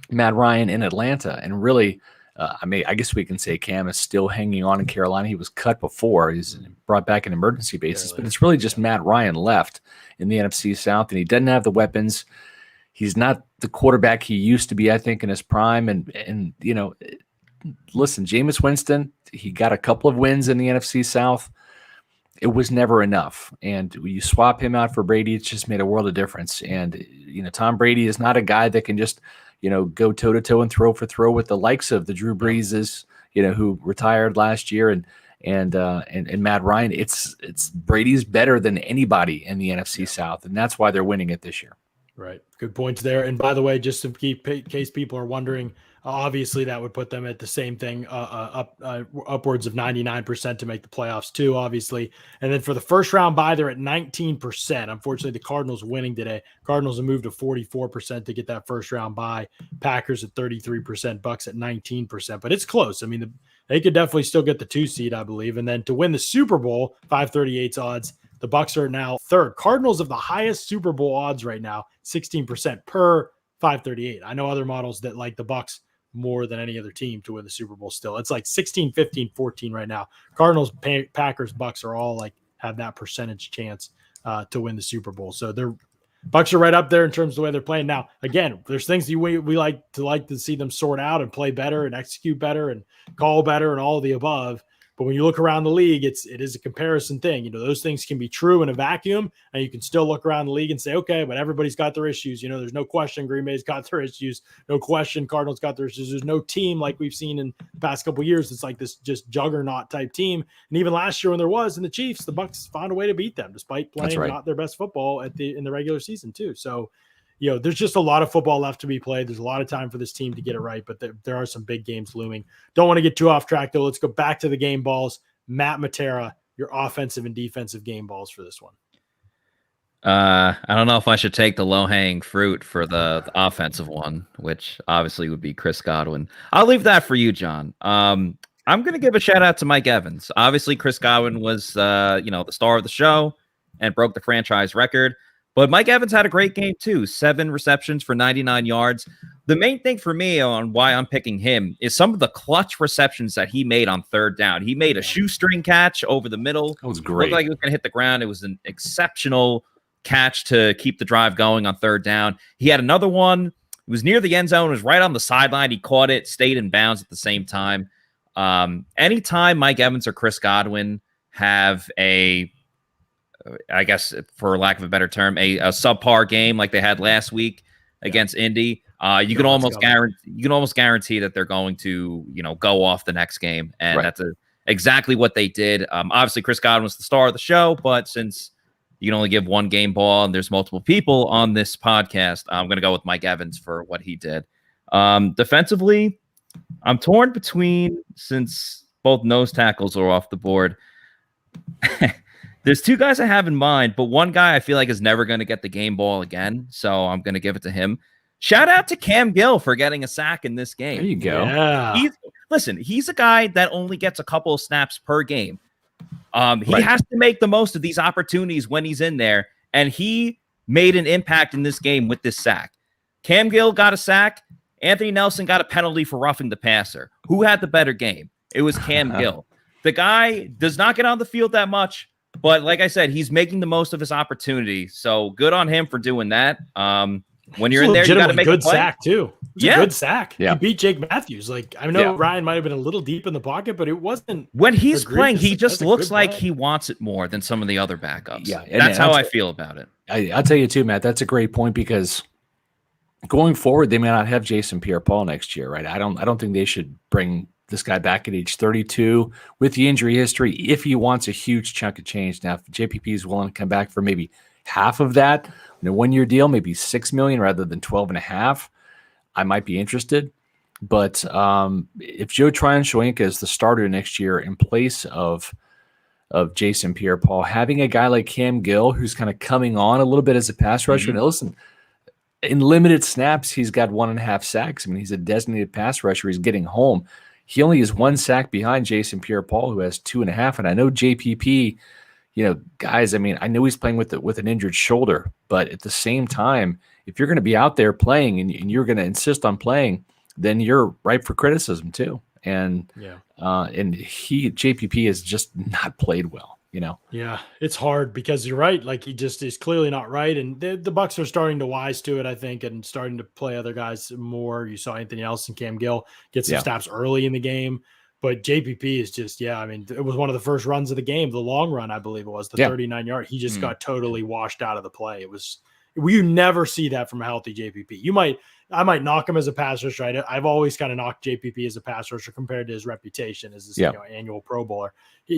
Matt Ryan in Atlanta. And really, I guess we can say Cam is still hanging on in Carolina. He was cut before. He's brought back an emergency basis, but it's really just Matt Ryan left in the NFC South, and he doesn't have the weapons. He's not the quarterback he used to be, I think, in his prime. And listen, Jameis Winston, he got a couple of wins in the NFC South. It was never enough. And when you swap him out for Brady, it's just made a world of difference. And, Tom Brady is not a guy that can just, go toe-to-toe and throw for throw with the likes of the Drew Breeses, who retired last year. And and Matt Ryan. It's Brady's better than anybody in the NFC South, and that's why they're winning it this year. Right. Good points there. And by the way, just to keep in case people are wondering, obviously that would put them at the same thing, upwards of 99% to make the playoffs too, obviously. And then for the first round bye, they're at 19%. Unfortunately, the Cardinals winning today. Cardinals have moved to 44% to get that first round bye. Packers at 33%, Bucs at 19%. But it's close. I mean, they could definitely still get the 2 seed, I believe. And then to win the Super Bowl, 538's odds. The Bucs are now third. Cardinals have the highest Super Bowl odds right now, 16% per 538. I know other models that like the Bucs more than any other team to win the Super Bowl still. It's like 16, 15, 14 right now. Cardinals, Packers, Bucs are all like have that percentage chance to win the Super Bowl. So they're Bucs are right up there in terms of the way they're playing. Now, again, there's things we like to see them sort out and play better and execute better and call better and all of the above. But when you look around the league, it is a comparison thing. You know, those things can be true in a vacuum, and you can still look around the league and say, okay, but everybody's got their issues. You know, there's no question Green Bay's got their issues. No question Cardinals got their issues. There's no team like we've seen in the past couple of years. It's like this just juggernaut type team. And even last year when there was in the Chiefs, the Bucs found a way to beat them despite playing not their best football in the regular season too. So, you know, there's just a lot of football left to be played. There's a lot of time for this team to get it right, but there are some big games looming. Don't want to get too off track, though. Let's go back to the game balls. Matt Matera, your offensive and defensive game balls for this one. I don't know if I should take the low-hanging fruit for the offensive one, which obviously would be Chris Godwin. I'll leave that for you, John. I'm going to give a shout-out to Mike Evans. Obviously, Chris Godwin was, the star of the show and broke the franchise record. But Mike Evans had a great game, too. 7 receptions for 99 yards. The main thing for me on why I'm picking him is some of the clutch receptions that he made on third down. He made a shoestring catch over the middle. That was great. Looked like he was going to hit the ground. It was an exceptional catch to keep the drive going on third down. He had another one. It was near the end zone. It was right on the sideline. He caught it, stayed in bounds at the same time. Anytime Mike Evans or Chris Godwin have I guess for lack of a better term, a subpar game like they had last week against Indy, you can almost guarantee that they're going to, go off the next game. And that's exactly what they did. Obviously Chris Godwin was the star of the show, but since you can only give one game ball and there's multiple people on this podcast, I'm going to go with Mike Evans for what he did. Defensively, I'm torn between, since both nose tackles are off the board. There's 2 guys I have in mind, but one guy I feel like is never going to get the game ball again, so I'm going to give it to him. Shout out to Cam Gill for getting a sack in this game. There you go. Yeah. He's a guy that only gets a couple of snaps per game. He has to make the most of these opportunities when he's in there, and he made an impact in this game with this sack. Cam Gill got a sack. Anthony Nelson got a penalty for roughing the passer. Who had the better game? It was Cam Gill. The guy does not get on the field that much, but like I said, he's making the most of his opportunity. So good on him for doing that. When you're in there, you got to make a good sack too. A good sack. Yeah. He beat Jake Matthews. Like, I know Ryan might have been a little deep in the pocket, but it wasn't. When he's playing, he just looks like he wants it more than some of the other backups. Yeah, that's how I feel about it. I'll tell you too, Matt. That's a great point because going forward, they may not have Jason Pierre-Paul next year, right? I don't think they should bring this guy back at age 32 with the injury history if he wants a huge chunk of change. Now, if JPP is willing to come back for maybe half of that, in a 1-year deal, maybe $6 million rather than 12.5, I might be interested. But if Joe Tryon-Shoyinka is the starter next year in place of Jason Pierre-Paul, having a guy like Cam Gill who's kind of coming on a little bit as a pass rusher, and listen, in limited snaps, he's got 1.5 sacks. I mean, he's a designated pass rusher. He's getting home. He only is 1 sack behind Jason Pierre-Paul, who has 2.5. And I know JPP, guys, I mean, I know he's playing with an injured shoulder, but at the same time, if you're going to be out there playing and you're going to insist on playing, then you're ripe for criticism too. And JPP has just not played well. Yeah, it's hard because you're right. Like, he just is clearly not right. And the Bucs are starting to wise to it, I think, and starting to play other guys more. You saw Anthony Nelson, Cam Gill get some snaps early in the game, but JPP is just, I mean, it was one of the first runs of the game, the long run, I believe it was the 39-yard. He just got totally washed out of the play. You never see that from a healthy JPP. You might, I might knock him as a pass rusher. Right? I've always kind of knocked JPP as a pass rusher compared to his reputation as this annual Pro Bowler.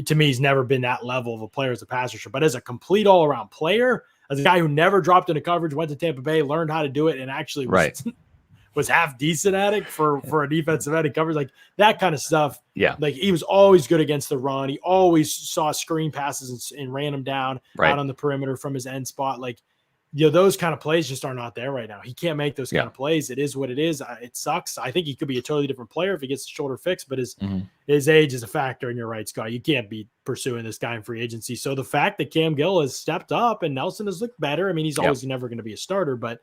To me, he's never been that level of a player as a pass rusher. But as a complete all-around player, as a guy who never dropped into coverage, went to Tampa Bay, learned how to do it, and actually was half decent at it for a defensive end in coverage, like that kind of stuff. Yeah. Like he was always good against the run. He always saw screen passes and ran them down out on the perimeter from his end spot. Like, those kind of plays just are not there right now. He can't make those kind of plays. It is what it is. It sucks. I think he could be a totally different player if he gets the shoulder fixed, but his age is a factor. And you're right, Scott. You can't be pursuing this guy in free agency. So the fact that Cam Gill has stepped up and Nelson has looked better. I mean, he's always never going to be a starter, but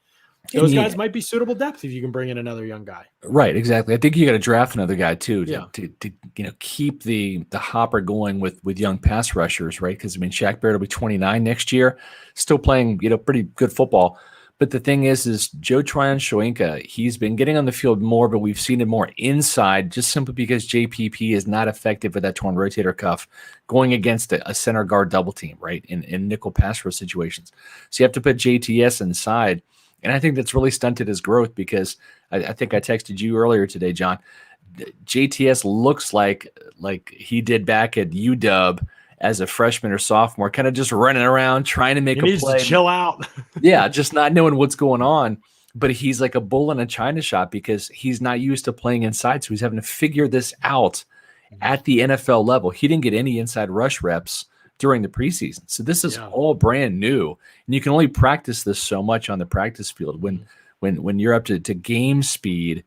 those guys might be suitable depth if you can bring in another young guy. Right, exactly. I think you got to draft another guy too to keep the hopper going with young pass rushers, right? Because I mean, Shaq Barrett will be 29 next year, still playing pretty good football. But the thing is Joe Tryon-Shoyinka, he's been getting on the field more, but we've seen it more inside, just simply because JPP is not effective with that torn rotator cuff going against a center guard double team, right? In nickel pass rush situations, so you have to put JTS inside. And I think that's really stunted his growth because I think I texted you earlier today, John. JTS looks like he did back at UW as a freshman or sophomore, kind of just running around trying to make a play. To chill out. Yeah, just not knowing what's going on. But he's like a bull in a china shop because he's not used to playing inside, so he's having to figure this out at the NFL level. He didn't get any inside rush reps during the preseason. So this is all brand new. And you can only practice this so much on the practice field when you're up to game speed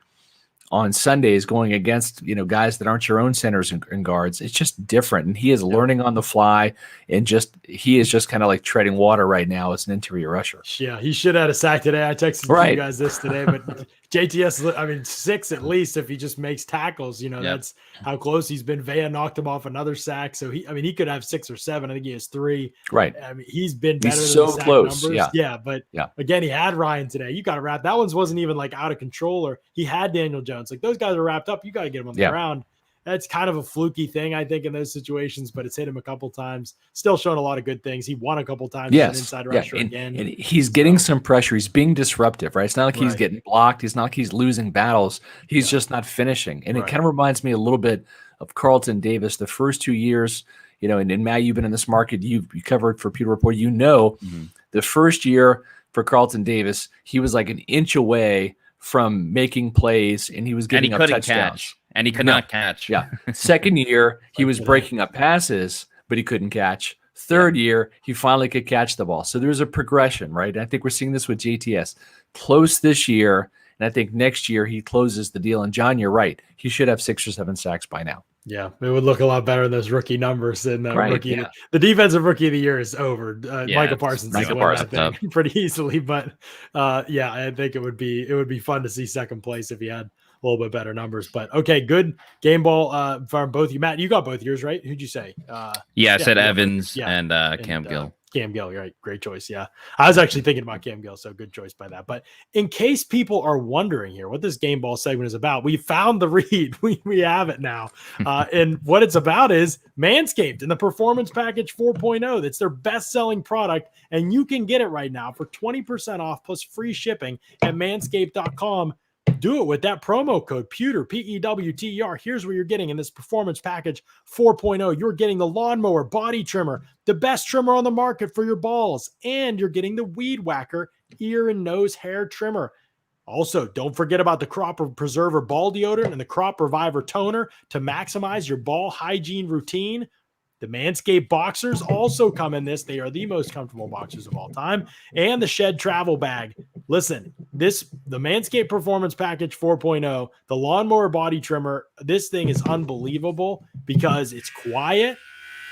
on Sundays going against, guys that aren't your own centers and guards. It's just different. And he is learning on the fly and he is just kind of like treading water right now as an interior rusher. Yeah, he should have had a sack today. I texted you guys this today, but JTS, I mean, 6 at least if he just makes tackles. That's how close he's been. Vea knocked him off another sack. So he could have 6 or 7. I think he has 3. Right. I mean, he's been better he's than so the sack close. numbers. But again, he had Ryan today. You got to wrap. That wasn't even like out of control, or he had Daniel Jones. Like those guys are wrapped up. You got to get him on the ground. That's kind of a fluky thing, I think, in those situations, but it's hit him a couple times. Still showing a lot of good things. He won a couple times as an inside rusher again. And he's getting some pressure. He's being disruptive, right? It's not like he's getting blocked. It's not like he's losing battles. He's just not finishing. And it kind of reminds me a little bit of Carlton Davis. The first 2 years, and Matt, you've been in this market. You covered for Pewter Report. The first year for Carlton Davis, he was like an inch away from making plays, and he was getting up touchdowns. Catch. And he could not catch. Yeah. Second year, he was breaking up passes, but he couldn't catch. Third year, he finally could catch the ball. So there's a progression, right? And I think we're seeing this with JTS. Close this year, and I think next year he closes the deal. And John, you're right. He should have 6 or 7 sacks by now. Yeah, it would look a lot better than those rookie numbers than rookie. Yeah. The defensive rookie of the year is over. Micah Parsons is winning that thing pretty easily, but I think it would be fun to see second place if he had a little bit better numbers. But okay, good game ball from both you. Matt, you got both yours right. Who'd you say? I said Evans and Cam Gill. Cam Gill, right? Great choice. Yeah, I was actually thinking about Cam Gill, so good choice by that. But in case people are wondering here what this game ball segment is about, we found the read. We have it now, and what it's about is Manscaped and the Performance Package 4.0. That's their best-selling product, and you can get it right now for 20% off plus free shipping at Manscaped.com. Do it with that promo code Pewter, Pewter. Here's what you're getting in this Performance Package 4.0. You're getting the lawnmower body trimmer, the best trimmer on the market for your balls, and you're getting the Weed Whacker ear and nose hair trimmer. Also, don't forget about the Crop Preserver ball deodorant and the Crop Reviver toner to maximize your ball hygiene routine. The Manscaped boxers also come in this. They are the most comfortable boxers of all time. And the Shed travel bag. Listen, the Manscaped Performance Package 4.0, the lawnmower body trimmer, this thing is unbelievable because it's quiet.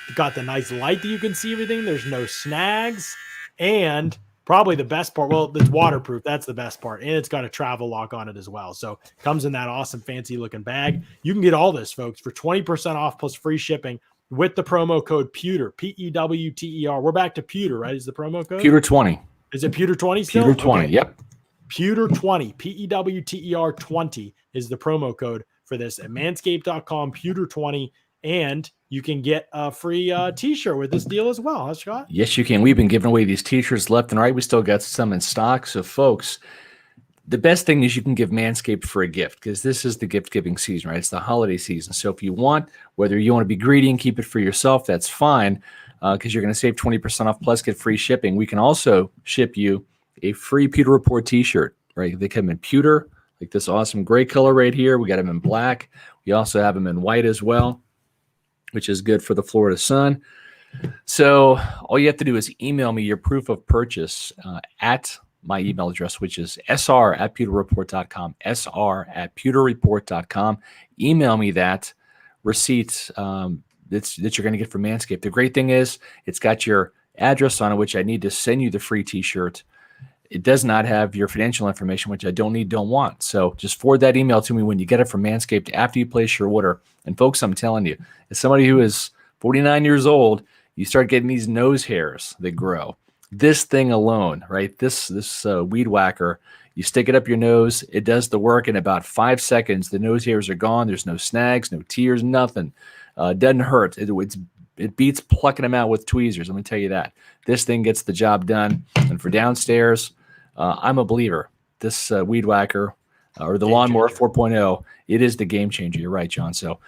It's got the nice light that you can see everything. There's no snags. And probably the best part, well, it's waterproof. That's the best part. And it's got a travel lock on it as well. So it comes in that awesome fancy looking bag. You can get all this, folks, for 20% off plus free shipping with the promo code Pewter, Pewter. We're back to Pewter, right? Is the promo code? Pewter 20. Is it Pewter 20 still? Pewter 20, yep. Pewter 20, Pewter 20 is the promo code for this at manscaped.com, Pewter 20. And you can get a free t-shirt with this deal as well, huh, Scott? Yes, you can. We've been giving away these t-shirts left and right. We still got some in stock. So, folks, the best thing is you can give Manscaped for a gift, because this is the gift-giving season, right? It's the holiday season. So if you want, whether you want to be greedy and keep it for yourself, that's fine, because you're going to save 20% off plus get free shipping. We can also ship you a free Pewter Report t-shirt, right? They come in pewter, like this awesome gray color right here. We got them in black. We also have them in white as well, which is good for the Florida sun. So all you have to do is email me your proof of purchase at my email address, which is sr@pewterreport.com, sr@pewterreport.com. Email me that receipt that you're going to get from Manscaped. The great thing is it's got your address on it, which I need to send you the free t-shirt. It does not have your financial information, which I don't need, don't want. So just forward that email to me when you get it from Manscaped after you place your order. And folks, I'm telling you, as somebody who is 49 years old, you start getting these nose hairs that grow. This thing alone, right? This weed whacker, you stick it up your nose, it does the work in about 5 seconds. The nose hairs are gone. There's no snags, no tears, nothing. It doesn't hurt. It beats plucking them out with tweezers. I'm going to tell you that. This thing gets the job done. And for downstairs, I'm a believer. This weed whacker or the lawnmower 4.0, it is the game changer. You're right, John. So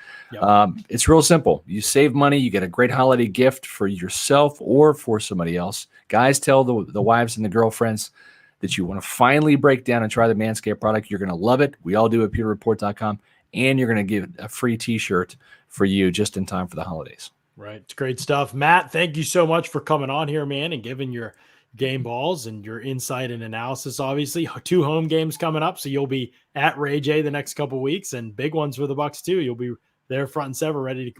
it's real simple. You save money. You get a great holiday gift for yourself or for somebody else. Guys, tell the wives and the girlfriends that you want to finally break down and try the Manscaped product. You're going to love it. We all do at pewterreport.com. And you're going to get a free t-shirt for you just in time for the holidays. Right. It's great stuff. Matt, thank you so much for coming on here, man, and giving your game balls and your insight and analysis. Obviously 2 home games coming up, so you'll be at Ray J the next couple of weeks, and big ones for the Bucs too. You'll be there front and center ready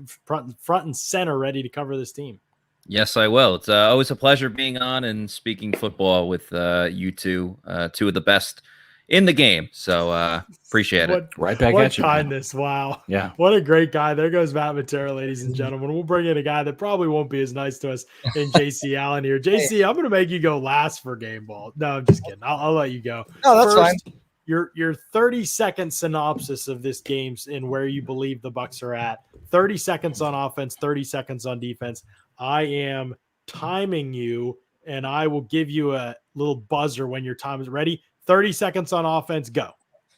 to cover this team. Yes, I will. It's always a pleasure being on and speaking football with you two of the best in the game. So appreciate it. Right back at you. What kindness. Wow. Yeah. What a great guy. There goes Matt Matera, ladies and gentlemen. We'll bring in a guy that probably won't be as nice to us in JC Allen here. JC, I'm going to make you go last for game ball. No, I'm just kidding. I'll let you go. No, that's fine. Your 30-second synopsis of this game and where you believe the Bucs are at. 30 seconds on offense, 30 seconds on defense. I am timing you, and I will give you a little buzzer when your time is ready. 30 seconds on offense, go.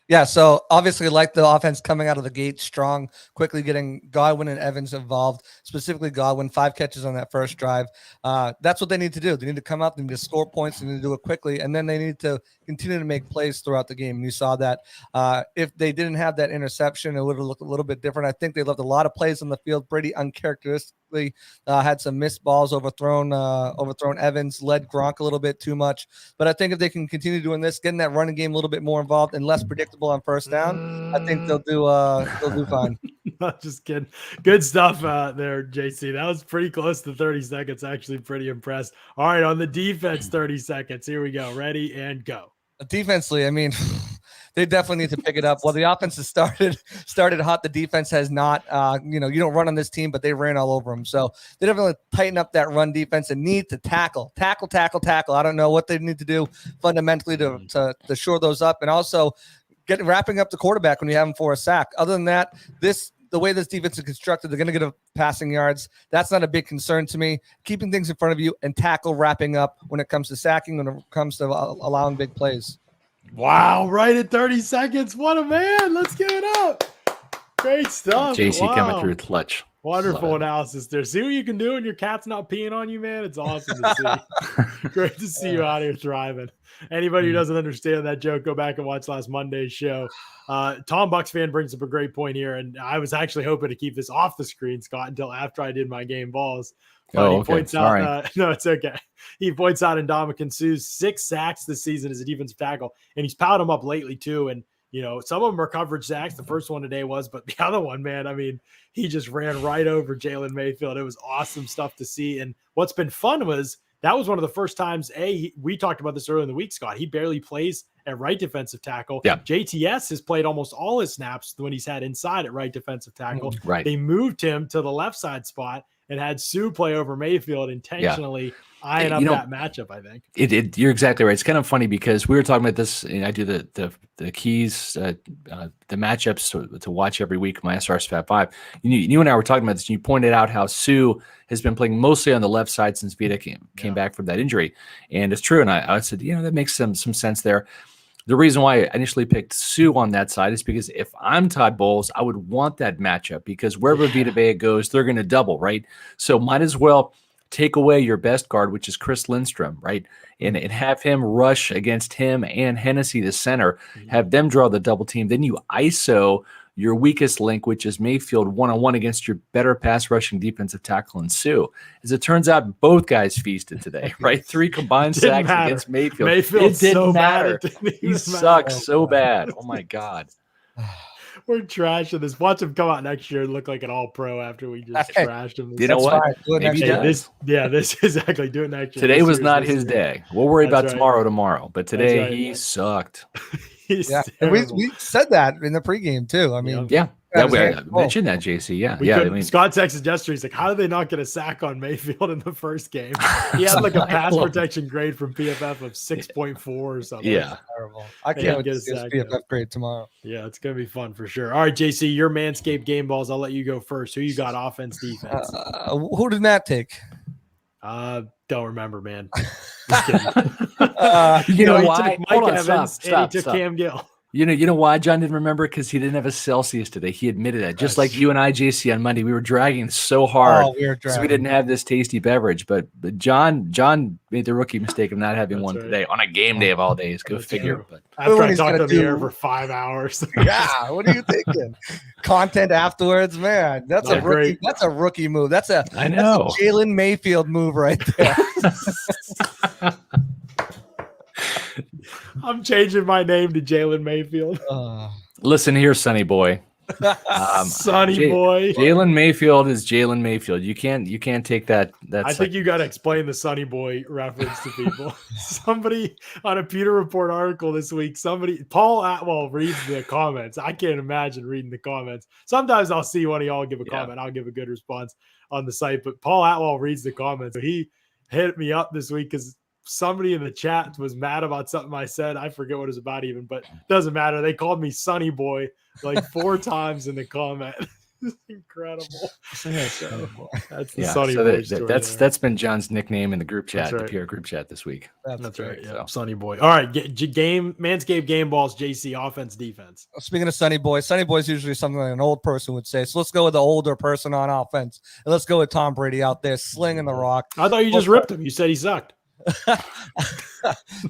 Yeah, so obviously like the offense coming out of the gate strong, quickly getting Godwin and Evans involved, specifically Godwin, 5 catches on that first drive. That's what they need to do. They need to come out, they need to score points, they need to do it quickly, and then they need to continue to make plays throughout the game. And you saw that. If they didn't have that interception, it would have looked a little bit different. I think they left a lot of plays on the field. Brady uncharacteristically had some missed balls, overthrown Evans, led Gronk a little bit too much. But I think if they can continue doing this, getting that running game a little bit more involved and less predictable on first down, I think they'll do fine. Not just kidding. Good stuff there, JC. That was pretty close to 30 seconds. Actually, pretty impressed. All right, on the defense, 30 seconds. Here we go. Ready and go. Defensively, I mean, they definitely need to pick it up. Well, the offense has started hot. The defense has not. You don't run on this team, but they ran all over them. So they definitely tighten up that run defense and need to tackle. I don't know what they need to do fundamentally to shore those up, and also wrapping up the quarterback when you have him for a sack. Other than that, the way this defense is constructed, they're going to get passing yards. That's not a big concern to me. Keeping things in front of you and tackle wrapping up when it comes to sacking, when it comes to allowing big plays. Wow, right at 30 seconds. What a man. Let's give it up. Great stuff. JC coming through clutch. Wonderful analysis there. See what you can do when your cat's not peeing on you, man. It's awesome to see. Great to see you out here thriving. Anybody who doesn't understand that joke, go back and watch last Monday's show. Tom Bucs fan brings up a great point here, and I was actually hoping to keep this off the screen, Scott, until after I did my game balls. But he points out, no, it's okay. He points out Ndamukong Suh's 6 sacks this season as a defensive tackle, and he's piled them up lately too. And some of them are coverage sacks. The first one today was, but the other one, man, I mean, he just ran right over Jalen Mayfield. It was awesome stuff to see. And what's been fun was that was one of the first times, we talked about this earlier in the week, Scott. He barely plays at right defensive tackle. Yeah. JTS has played almost all his snaps when he's had inside at right defensive tackle. Right. They moved him to the left side spot and had Sue play over Mayfield intentionally. Eyeing up that matchup, I think. You're exactly right. It's kind of funny because we were talking about this, and I do the keys, the matchups to watch every week, my SR's Fab 5. You and I were talking about this, and you pointed out how Sue has been playing mostly on the left side since Vita came back from that injury. And it's true. And I said, that makes some sense there. The reason why I initially picked Sue on that side is because if I'm Todd Bowles, I would want that matchup because wherever Vita Vea goes, they're going to double, right? So might as well take away your best guard, which is Chris Lindstrom, right? And have him rush against him and Hennessy, the center, have them draw the double team. Then you ISO your weakest link, which is Mayfield one-on-one against your better pass rushing defensive tackle in Sue. As it turns out, both guys feasted today, right? 3 combined sacks against Mayfield. Mayfield's it didn't so matter. Bad. He sucks so bad. Oh my God. We're trashing this. Watch him come out next year and look like an all-pro after we just trashed him. You know what? Maybe this exactly. Do it next year. Today was not his day. We'll worry about tomorrow. But today he sucked. And we said that in the pregame too. I mean, I mentioned that, JC. Yeah, Scott texted yesterday. He's like, "How did they not get a sack on Mayfield in the first game? He had like a pass protection grade from PFF of 6.4 or something." Yeah, terrible. I can't get his PFF grade tomorrow. Yeah, it's gonna be fun for sure. All right, JC, your Manscaped game balls. I'll let you go first. Who you got? Offense, defense. Who did Matt take? Don't remember, man. You know why? He took Mike Evans and he took Cam Gill. You know why John didn't remember? Because he didn't have a Celsius today. He admitted it. Just like you and I, JC, on Monday, we were dragging so hard because we didn't have this tasty beverage. But John made the rookie mistake of not having one today on a game day of all days. Go figure. But after I talked on the air for 5 hours. Yeah, what are you thinking? Content afterwards, man. That's a rookie. Great. That's a rookie move. That's a Jalen Mayfield move right there. I'm changing my name to Jalen Mayfield. Listen here, Sonny boy. Sonny boy. Jalen Mayfield is Jalen Mayfield. You can't take that. I think you got to explain the Sonny boy reference to people. Somebody on a Pewter Report article this week, Paul Atwell reads the comments. I can't imagine reading the comments. Sometimes I'll see one of y'all give a comment. I'll give a good response on the site, but Paul Atwell reads the comments. So he hit me up this week because somebody in the chat was mad about something I said. I forget what it was about even, but it doesn't matter. They called me Sonny Boy like 4 times in the comment. Incredible. That's the Sonny Boy story. That's been John's nickname in the group chat, the PR group chat this week. That's right. Yeah, Sonny Boy. All right, Manscaped game balls. JC, offense, defense. Speaking of Sonny Boy is usually something like an old person would say. So let's go with the older person on offense, and let's go with Tom Brady out there slinging the rock. I thought you just ripped him. You said he sucked.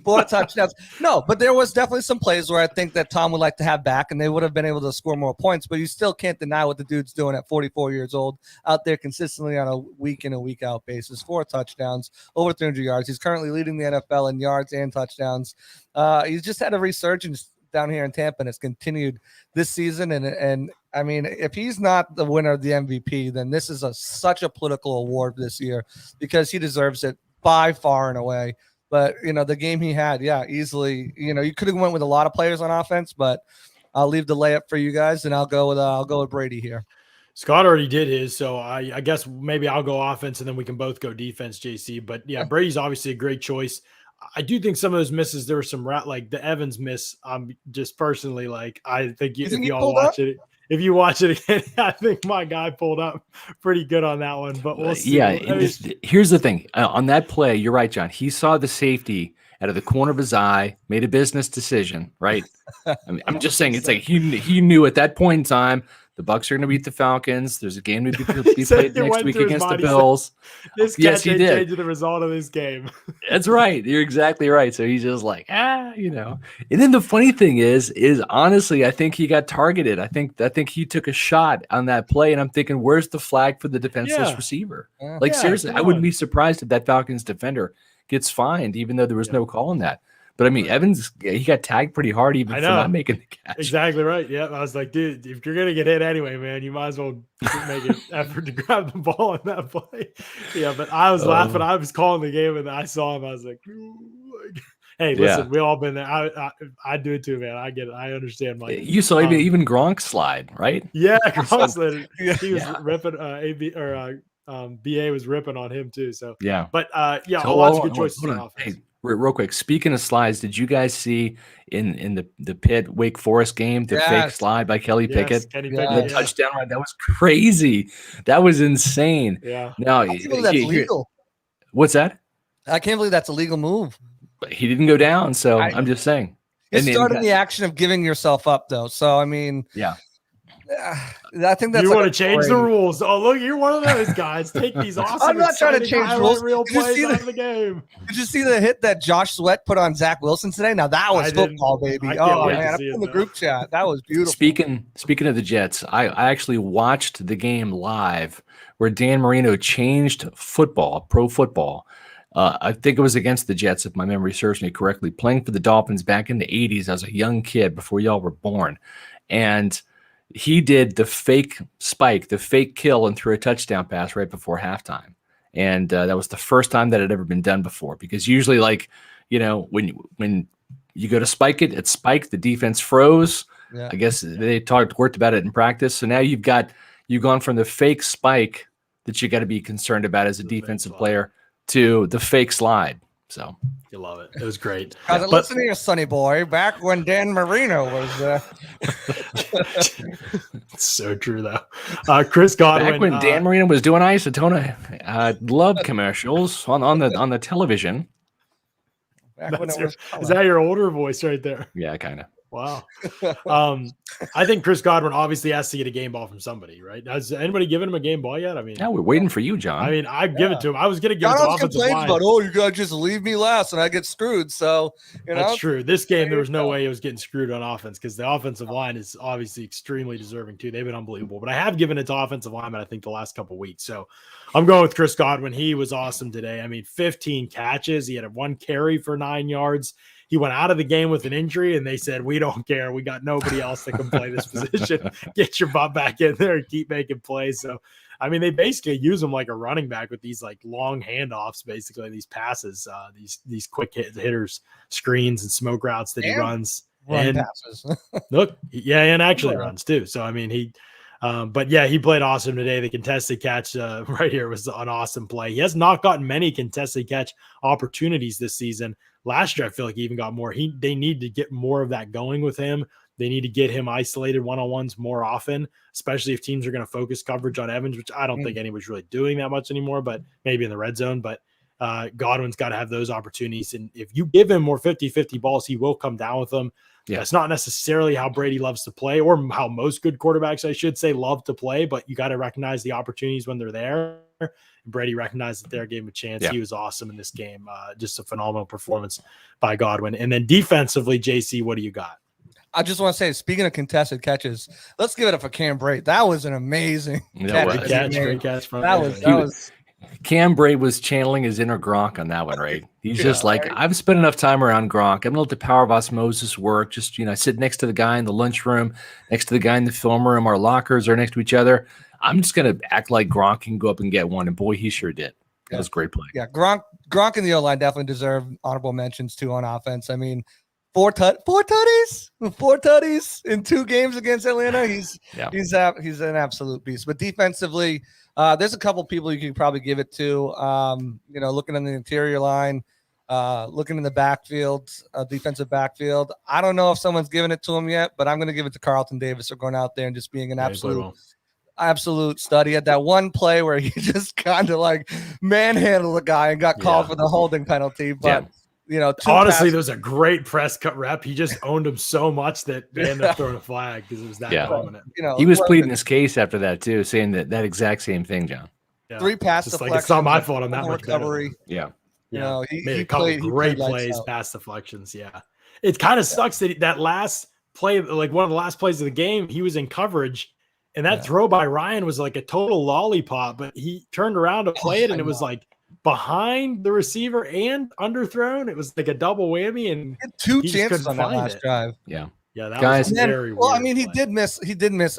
4 touchdowns. No, but there was definitely some plays where I think that Tom would like to have back, and they would have been able to score more points. But you still can't deny what the dude's doing at 44 years old, out there consistently on a week in and week out basis. 4 touchdowns, over 300 yards. He's currently leading the NFL in yards and touchdowns. He's just had a resurgence down here in Tampa, and it's continued this season. And I mean, if he's not the winner of the MVP, then this is such a political award this year because he deserves it by far and away. But the game he had, easily. You could have went with a lot of players on offense, but I'll leave the layup for you guys, and I'll go with Brady here. Scott already did his, so I guess maybe I'll go offense, and then we can both go defense, JC. But Brady's obviously a great choice. I do think some of those misses, there were some like the Evans miss. Just personally, like I think if you all watch it. If you watch it again, I think my guy pulled up pretty good on that one, but we'll see. Yeah, here's the thing. On that play, you're right, John. He saw the safety out of the corner of his eye, made a business decision, right? I'm just saying, it's like he knew at that point in time, the Bucs are going to beat the Falcons. There's a game to be played next week against the Bills. This catch ain't changing the result of this game. That's right. You're exactly right. So he's just like, And then the funny thing is honestly, I think he got targeted. I think he took a shot on that play, and I'm thinking, where's the flag for the defenseless receiver? Seriously, I wouldn't be surprised if that Falcons defender gets fined, even though there was no call on that. But I mean, Evans, he got tagged pretty hard even for not making the catch. Exactly right. Yeah, I was like, dude, if you're gonna get hit anyway, man, you might as well make an effort to grab the ball in that play. Yeah, but I was laughing. I was calling the game, and I saw him. I was like, hey, listen, we all been there. I do it too, man. I get it. I understand. Mike. You saw even Gronk slide, right? Yeah, Gronk slid. He was ripping. BA was ripping on him too. So but lots of good choices on offense. Hey, real quick, speaking of slides, did you guys see in the Pitt Wake Forest game the fake slide by Kelly Pickett? The touchdown run, that was crazy. That was insane. Yeah. No, I can't believe that's legal. What's that? I can't believe that's a legal move. But he didn't go down, so I'm just saying. You're And then- starting the action of giving yourself up, though. So I mean, Yeah. I think that's you like want a to change the great- rules. Oh, look, you're one of those guys. Take these awesome, I'm not trying to exciting change highlight rules. reel Did you plays see out the- of the game. Did you see the hit that Josh Sweat put on Zach Wilson today? Now that was I didn't. football, baby. I can't Oh wait to man, I see put it, in the though. group chat. That was beautiful. Speaking of the Jets, I actually watched the game live where Dan Marino changed football, pro football. I think it was against the Jets, if my memory serves me correctly, playing for the Dolphins back in the 80s as a young kid before y'all were born. And he did the fake spike, the fake kill, and threw a touchdown pass right before halftime. And that was the first time that had ever been done before. Because usually, like, you know, when you go to spike it, it's spiked, the defense froze. Yeah. I guess they worked about it in practice. So now you've gone from the fake spike that you got to be concerned about as a The fake defensive slide. player to the fake slide. So You love it. It was great. Guys, But- listen here, Sonny boy. Back when Dan Marino was It's so true, though. Chris Godwin. back when Dan Marino was doing Isotona love commercials on the television. back when it was is that your older voice right there? Yeah, kind of. Wow. I think Chris Godwin obviously has to get a game ball from somebody, right? Has anybody given him a game ball yet? I mean, Now we're waiting for you, John. I'd give it to him. I was going to give it to Donald's offensive complains line. about, oh, you gotta just leave me last and I get screwed. So you know, That's true. This game, there was no go. way it was getting screwed on offense because the offensive line is obviously extremely deserving too. They've been unbelievable, but I have given it to offensive linemen, I think, the last couple of weeks. So I'm going with Chris Godwin. He was awesome today. I mean, 15 catches. He had 1 carry for 9 yards. He went out of the game with an injury, and they said, we don't care. We got nobody else that can play this position. Get your butt back in there and keep making plays. So, I mean, they basically use him like a running back with these like long handoffs, basically these passes, these quick hitters, screens and smoke routes that he And runs. run And passes. look, yeah, and actually Yeah. runs too. So, I mean, but yeah, he played awesome today. The contested catch right here was an awesome play. He has not gotten many contested catch opportunities this season. Last year, I feel like he even got more. They need to get more of that going with him. They need to get him isolated one-on-ones more often, especially if teams are going to focus coverage on Evans, which I don't think anybody's really doing that much anymore, but maybe in the red zone. But Godwin's got to have those opportunities. And if you give him more 50-50 balls, he will come down with them. Yeah. That's not necessarily how Brady loves to play, or how most good quarterbacks, I should say, love to play, but you got to recognize the opportunities when they're there. Brady recognized that there, gave him a chance. Yeah. He was awesome in this game. Just a phenomenal performance by Godwin. And then defensively, JC, what do you got? I just want to say, speaking of contested catches, let's give it up for Cam Brate. That was an amazing Yeah, catch. right. that he Catch, made. great catch from That him. was that was Cam Brate was channeling his inner Gronk on that one, right? He's just like, right. I've spent enough time around Gronk. I'm gonna let the power of osmosis work. Just, I sit next to the guy in the lunchroom, next to the guy in the film room. Our lockers are next to each other. I'm just gonna act like Gronk can go up and get one. And boy, he sure did. That was a great play. yeah. Gronk and the O-line definitely deserve honorable mentions too on offense. I mean, four tutties in 2 games against Atlanta. He's an absolute beast. But defensively, there's a couple people you could probably give it to. Looking in the interior line, looking in the backfield, defensive backfield. I don't know if someone's given it to him yet, but I'm going to give it to Carlton Davis for going out there and just being an Yeah, he played well. absolute study. At that one play where he just kind of like manhandled the guy and got called Yeah. for the holding penalty. But two Honestly, passes- there was a great press cut rep. He just owned him so much that they ended up throwing a flag because it was that dominant. He was pleading his case after that too, saying that exact same thing, John. Yeah. 3 pass Just like, deflections. it's not my fault. I'm that fumble much better. recovery. Yeah. Yeah. He Made a couple played great lights plays, out. pass deflections. Yeah. It kind of sucks that last play, like one of the last plays of the game, he was in coverage. And that throw by Ryan was like a total lollipop, but he turned around to play it, and it was like behind the receiver and underthrown. It was like a double whammy, and He had 2 he just chances couldn't on that find last it. drive. Yeah. Yeah, that Guys- was a And then, very well, I weird mean, he play. did miss. Who didn't miss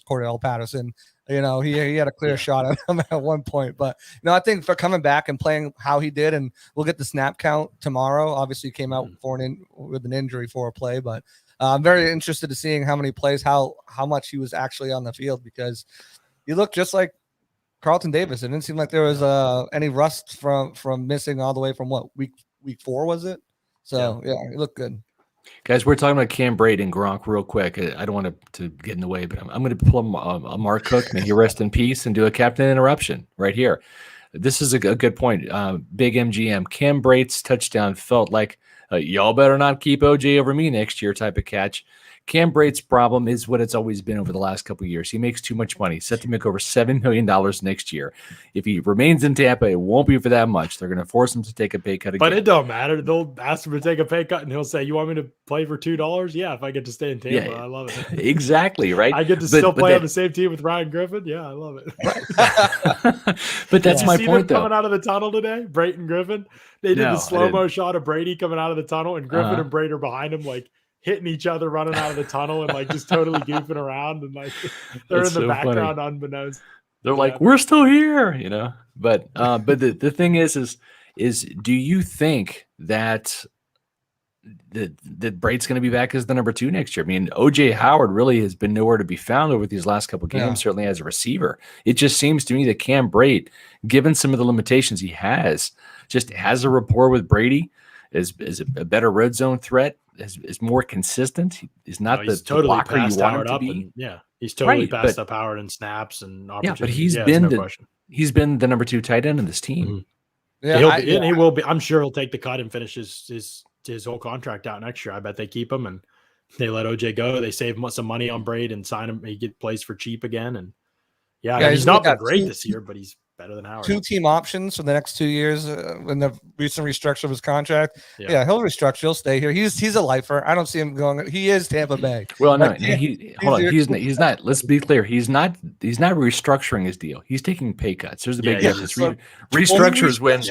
Cordell Patterson? He had a clear shot at him at one point. But I think for coming back and playing how he did, and we'll get the snap count tomorrow. Obviously, he came out with an injury for a play, but I'm very interested to seeing how many plays, how much he was actually on the field, because he looked just like Carlton Davis. It didn't seem like there was any rust from missing all the way from week 4 was it? So yeah, he looked good. Guys, we're talking about Cam Brate and Gronk real quick. I don't want to get in the way, but I'm going to pull a Mark Cook, may he rest in peace, and do a captain interruption right here. This is a good point. Big MGM. Cam Brate's touchdown felt like Y'all better not keep OJ over me next year type of catch. Cam Brate's problem is what it's always been over the last couple of years. He makes too much money. Set to make over $7 million next year. If he remains in Tampa, it won't be for that much. They're going to force him to take a pay cut again. But it don't matter. They'll ask him to take a pay cut, and he'll say, "You want me to play for $2? Yeah, if I get to stay in Tampa, I love it." Exactly, right? I get to still play on the same team with Ryan Griffin. Yeah, I love it. But that's my point, though. Coming out of the tunnel today, Brayton Griffin. They did the slow-mo shot of Brady coming out of the tunnel, and Griffin and Brady are behind him, like hitting each other, running out of the tunnel, and like just totally goofing around, and like they're in the background, unbeknownst. They're like, "We're still here," you know. But the thing is do you think that Brate's going to be back as the number 2 next year? I mean, OJ Howard really has been nowhere to be found over these last couple of games, certainly as a receiver. It just seems to me that Cam Brate, given some of the limitations he has, just has a rapport with Brady, is a better red zone threat, is more consistent. He's not the blocker you want him to be. He's totally passed up Howard in snaps and opportunities. Yeah, but he's been the number 2 tight end in this team. Mm-hmm. Yeah, he will be. I'm sure he'll take the cut and finish his whole contract out next year. I bet they keep him and they let OJ go. They save some money on Braid and sign him. He plays for cheap again. And he's not been great this year, but he's better than Howard. 2 team options for the next 2 years in the recent restructure of his contract. Yeah, he'll restructure. He'll stay here. He's a lifer. I don't see him going. He is Tampa Bay. Well, no, he's not. Let's be clear. He's not restructuring his deal. He's taking pay cuts. There's a big difference. Restructure is when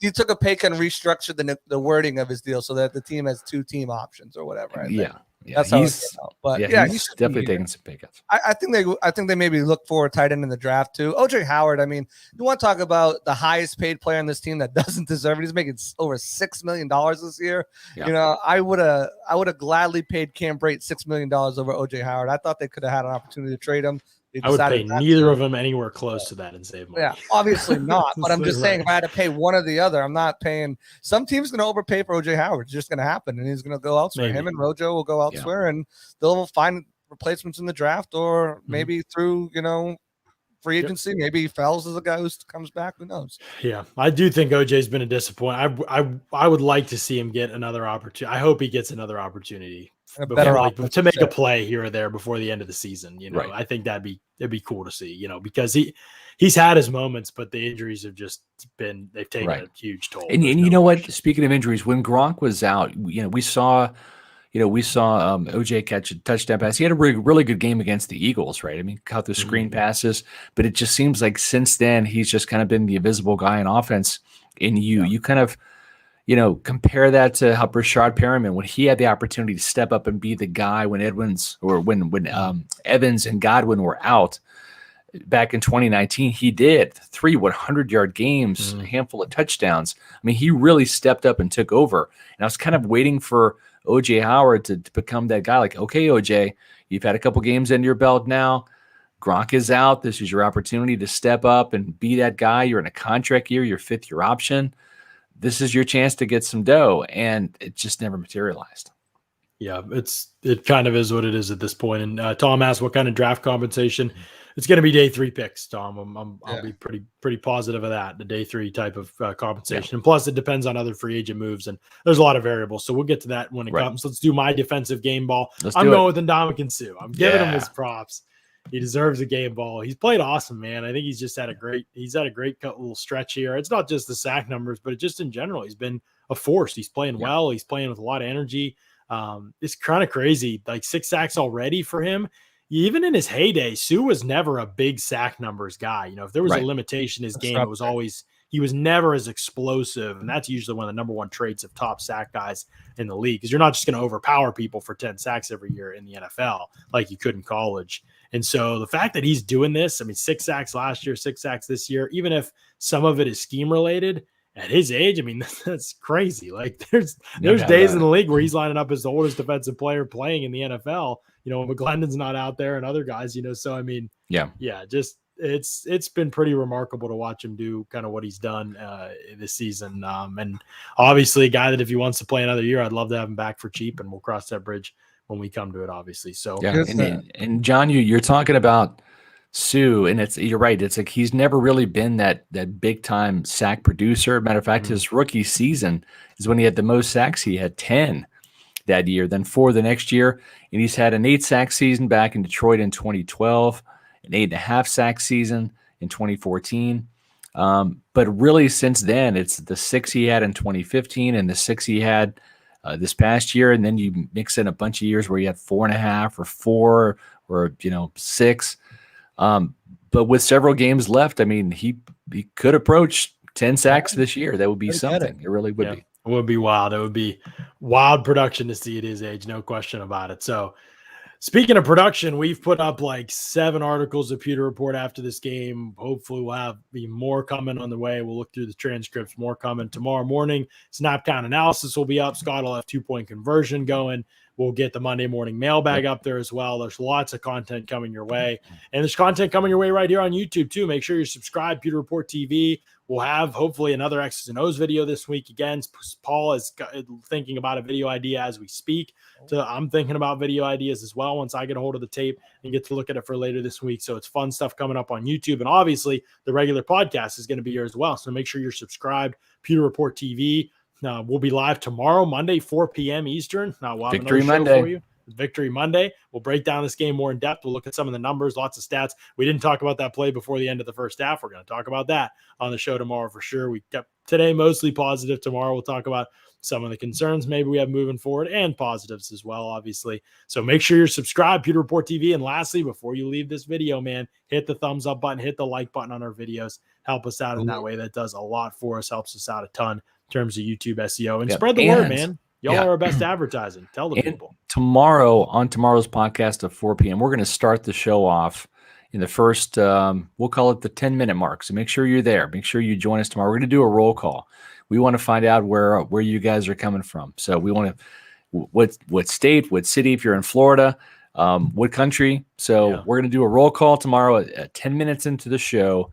he took a pay cut and restructured the wording of his deal so that the team has 2 team options or whatever. I think. Yeah, that's how he's definitely taking some pay cuts. I think they maybe look for a tight end in the draft too. OJ Howard. I mean, you want to talk about the highest paid player on this team that doesn't deserve it? He's making over $6 million this year. Yeah. You know, I would have gladly paid Cam Brate $6 million over OJ Howard. I thought they could have had an opportunity to trade him. I would pay neither of them anywhere close to that and save money. Yeah, obviously not. But I'm just saying, if I had to pay one or the other, I'm not paying. Some team's going to overpay for OJ Howard. It's just going to happen, and he's going to go elsewhere. Him and Rojo will go elsewhere, and they'll find replacements in the draft or maybe through free agency. Maybe he Fells is a guy who comes back. Who knows? Yeah, I do think OJ's been a disappointment. I would like to see him get another opportunity. I hope he gets another opportunity to make a play here or there before the end of the season. I think that'd be cool to see. Because he's had his moments, but the injuries have just they've taken a huge toll. And you know what? Speaking of injuries, when Gronk was out, we saw OJ catch a touchdown pass. He had a really good game against the Eagles, right? I mean, caught the screen passes, but it just seems like since then he's just kind of been the invisible guy in offense. And you kind of, compare that to how Brashard Perriman, when he had the opportunity to step up and be the guy when Evans and Godwin were out back in 2019, he did 3 100-yard games, a handful of touchdowns. I mean, he really stepped up and took over. And I was kind of waiting for OJ Howard to become that guy. Like, okay, OJ, you've had a couple games under your belt now. Gronk is out. This is your opportunity to step up and be that guy. You're in a contract year. You're 5th-year option. This is your chance to get some dough, and it just never materialized. Yeah, it kind of is what it is at this point. And Tom asked what kind of draft compensation. It's going to be day 3 picks, Tom. I'll be pretty positive of that, the day 3 type of compensation. Yeah. And plus, it depends on other free agent moves, and there's a lot of variables. So we'll get to that when it comes. Let's do my defensive game ball. I'm going with Ndamukong Suh. I'm giving him his props. He deserves a game ball. He's played awesome, man. I think he's had a great little stretch here. It's not just the sack numbers, but just in general, he's been a force. He's playing well. He's playing with a lot of energy. It's kind of crazy. Like 6 sacks already for him. Even in his heyday, Suh was never a big sack numbers guy. If there was a limitation in his game, it was always he was never as explosive. And that's usually one of the number 1 traits of top sack guys in the league, because you're not just going to overpower people for 10 sacks every year in the NFL like you could in college. And so the fact that he's doing this, 6 sacks last year, 6 sacks this year, even if some of it is scheme related at his age, that's crazy. Like there's days in the league where he's lining up as the oldest defensive player playing in the NFL, when McGlendon's not out there and other guys, so just it's been pretty remarkable to watch him do kind of what he's done this season. And obviously a guy that if he wants to play another year, I'd love to have him back for cheap, and we'll cross that bridge when we come to it, obviously. So and John, you're talking about Sue, and you're right. It's like he's never really been that big time sack producer. Matter of fact, his rookie season is when he had the most sacks. He had 10 that year, then 4 the next year, and he's had an 8 sack season back in Detroit in 2012, an 8.5 sack season in 2014. But really, since then, it's the 6 he had in 2015 and the 6 he had this past year, and then you mix in a bunch of years where he had 4.5 or 4 or 6. But with several games left, I mean, he could approach 10 sacks this year. That would be something. It really would be. It would be wild. It would be wild production to see at his age, no question about it. So, speaking of production, we've put up like 7 articles of Pewter Report after this game. Hopefully, we'll have more coming on the way. We'll look through the transcripts, more coming tomorrow morning. Snap count analysis will be up. Scott will have 2-point conversion going. We'll get the Monday morning mailbag up there as well. There's lots of content coming your way. And there's content coming your way right here on YouTube, too. Make sure you're subscribed, Pewter Report TV. We'll have hopefully another X's and O's video this week. Again, Paul is thinking about a video idea as we speak. So I'm thinking about video ideas as well once I get a hold of the tape and get to look at it for later this week. So it's fun stuff coming up on YouTube. And obviously, the regular podcast is going to be here as well. So make sure you're subscribed, Pewter Report TV. We'll be live tomorrow, Monday, 4 p.m. Eastern. We'll have Victory another show Monday for you. Victory Monday. We'll break down this game more in depth. We'll look at some of the numbers, lots of stats. We didn't talk about that play before the end of the first half. We're going to talk about that on the show tomorrow for sure. We kept today mostly positive. Tomorrow we'll talk about some of the concerns maybe we have moving forward and positives as well, obviously. So make sure you're subscribed, Pewter Report TV. And lastly, before you leave this video, man, hit the thumbs up button, hit the like button on our videos. Help us out in that way. That does a lot for us, helps us out a ton in terms of YouTube SEO. And spread the word, man. Y'all are our best advertising. Tell the people. Tomorrow, on tomorrow's podcast at 4 p.m., we're going to start the show off in the first, we'll call it the 10-minute mark. So make sure you're there. Make sure you join us tomorrow. We're going to do a roll call. We want to find out where you guys are coming from. So we want to, what state, what city, if you're in Florida, what country. So we're going to do a roll call tomorrow at 10 minutes into the show.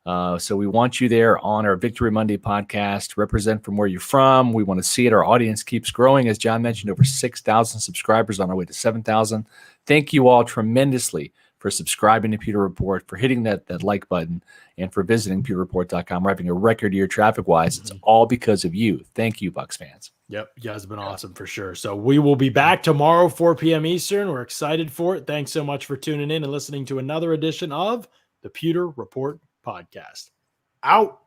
So we want you there on our Victory Monday podcast. Represent from where you're from. We want to see it. Our audience keeps growing. As John mentioned, over 6,000 subscribers on our way to 7,000. Thank you all tremendously for subscribing to Pewter Report, for hitting that like button, and for visiting pewterreport.com. We're having a record year traffic-wise. It's all because of you. Thank you, Bucs fans. Yep, you guys have been awesome for sure. So we will be back tomorrow, 4 p.m. Eastern. We're excited for it. Thanks so much for tuning in and listening to another edition of the Pewter Report podcast. Out.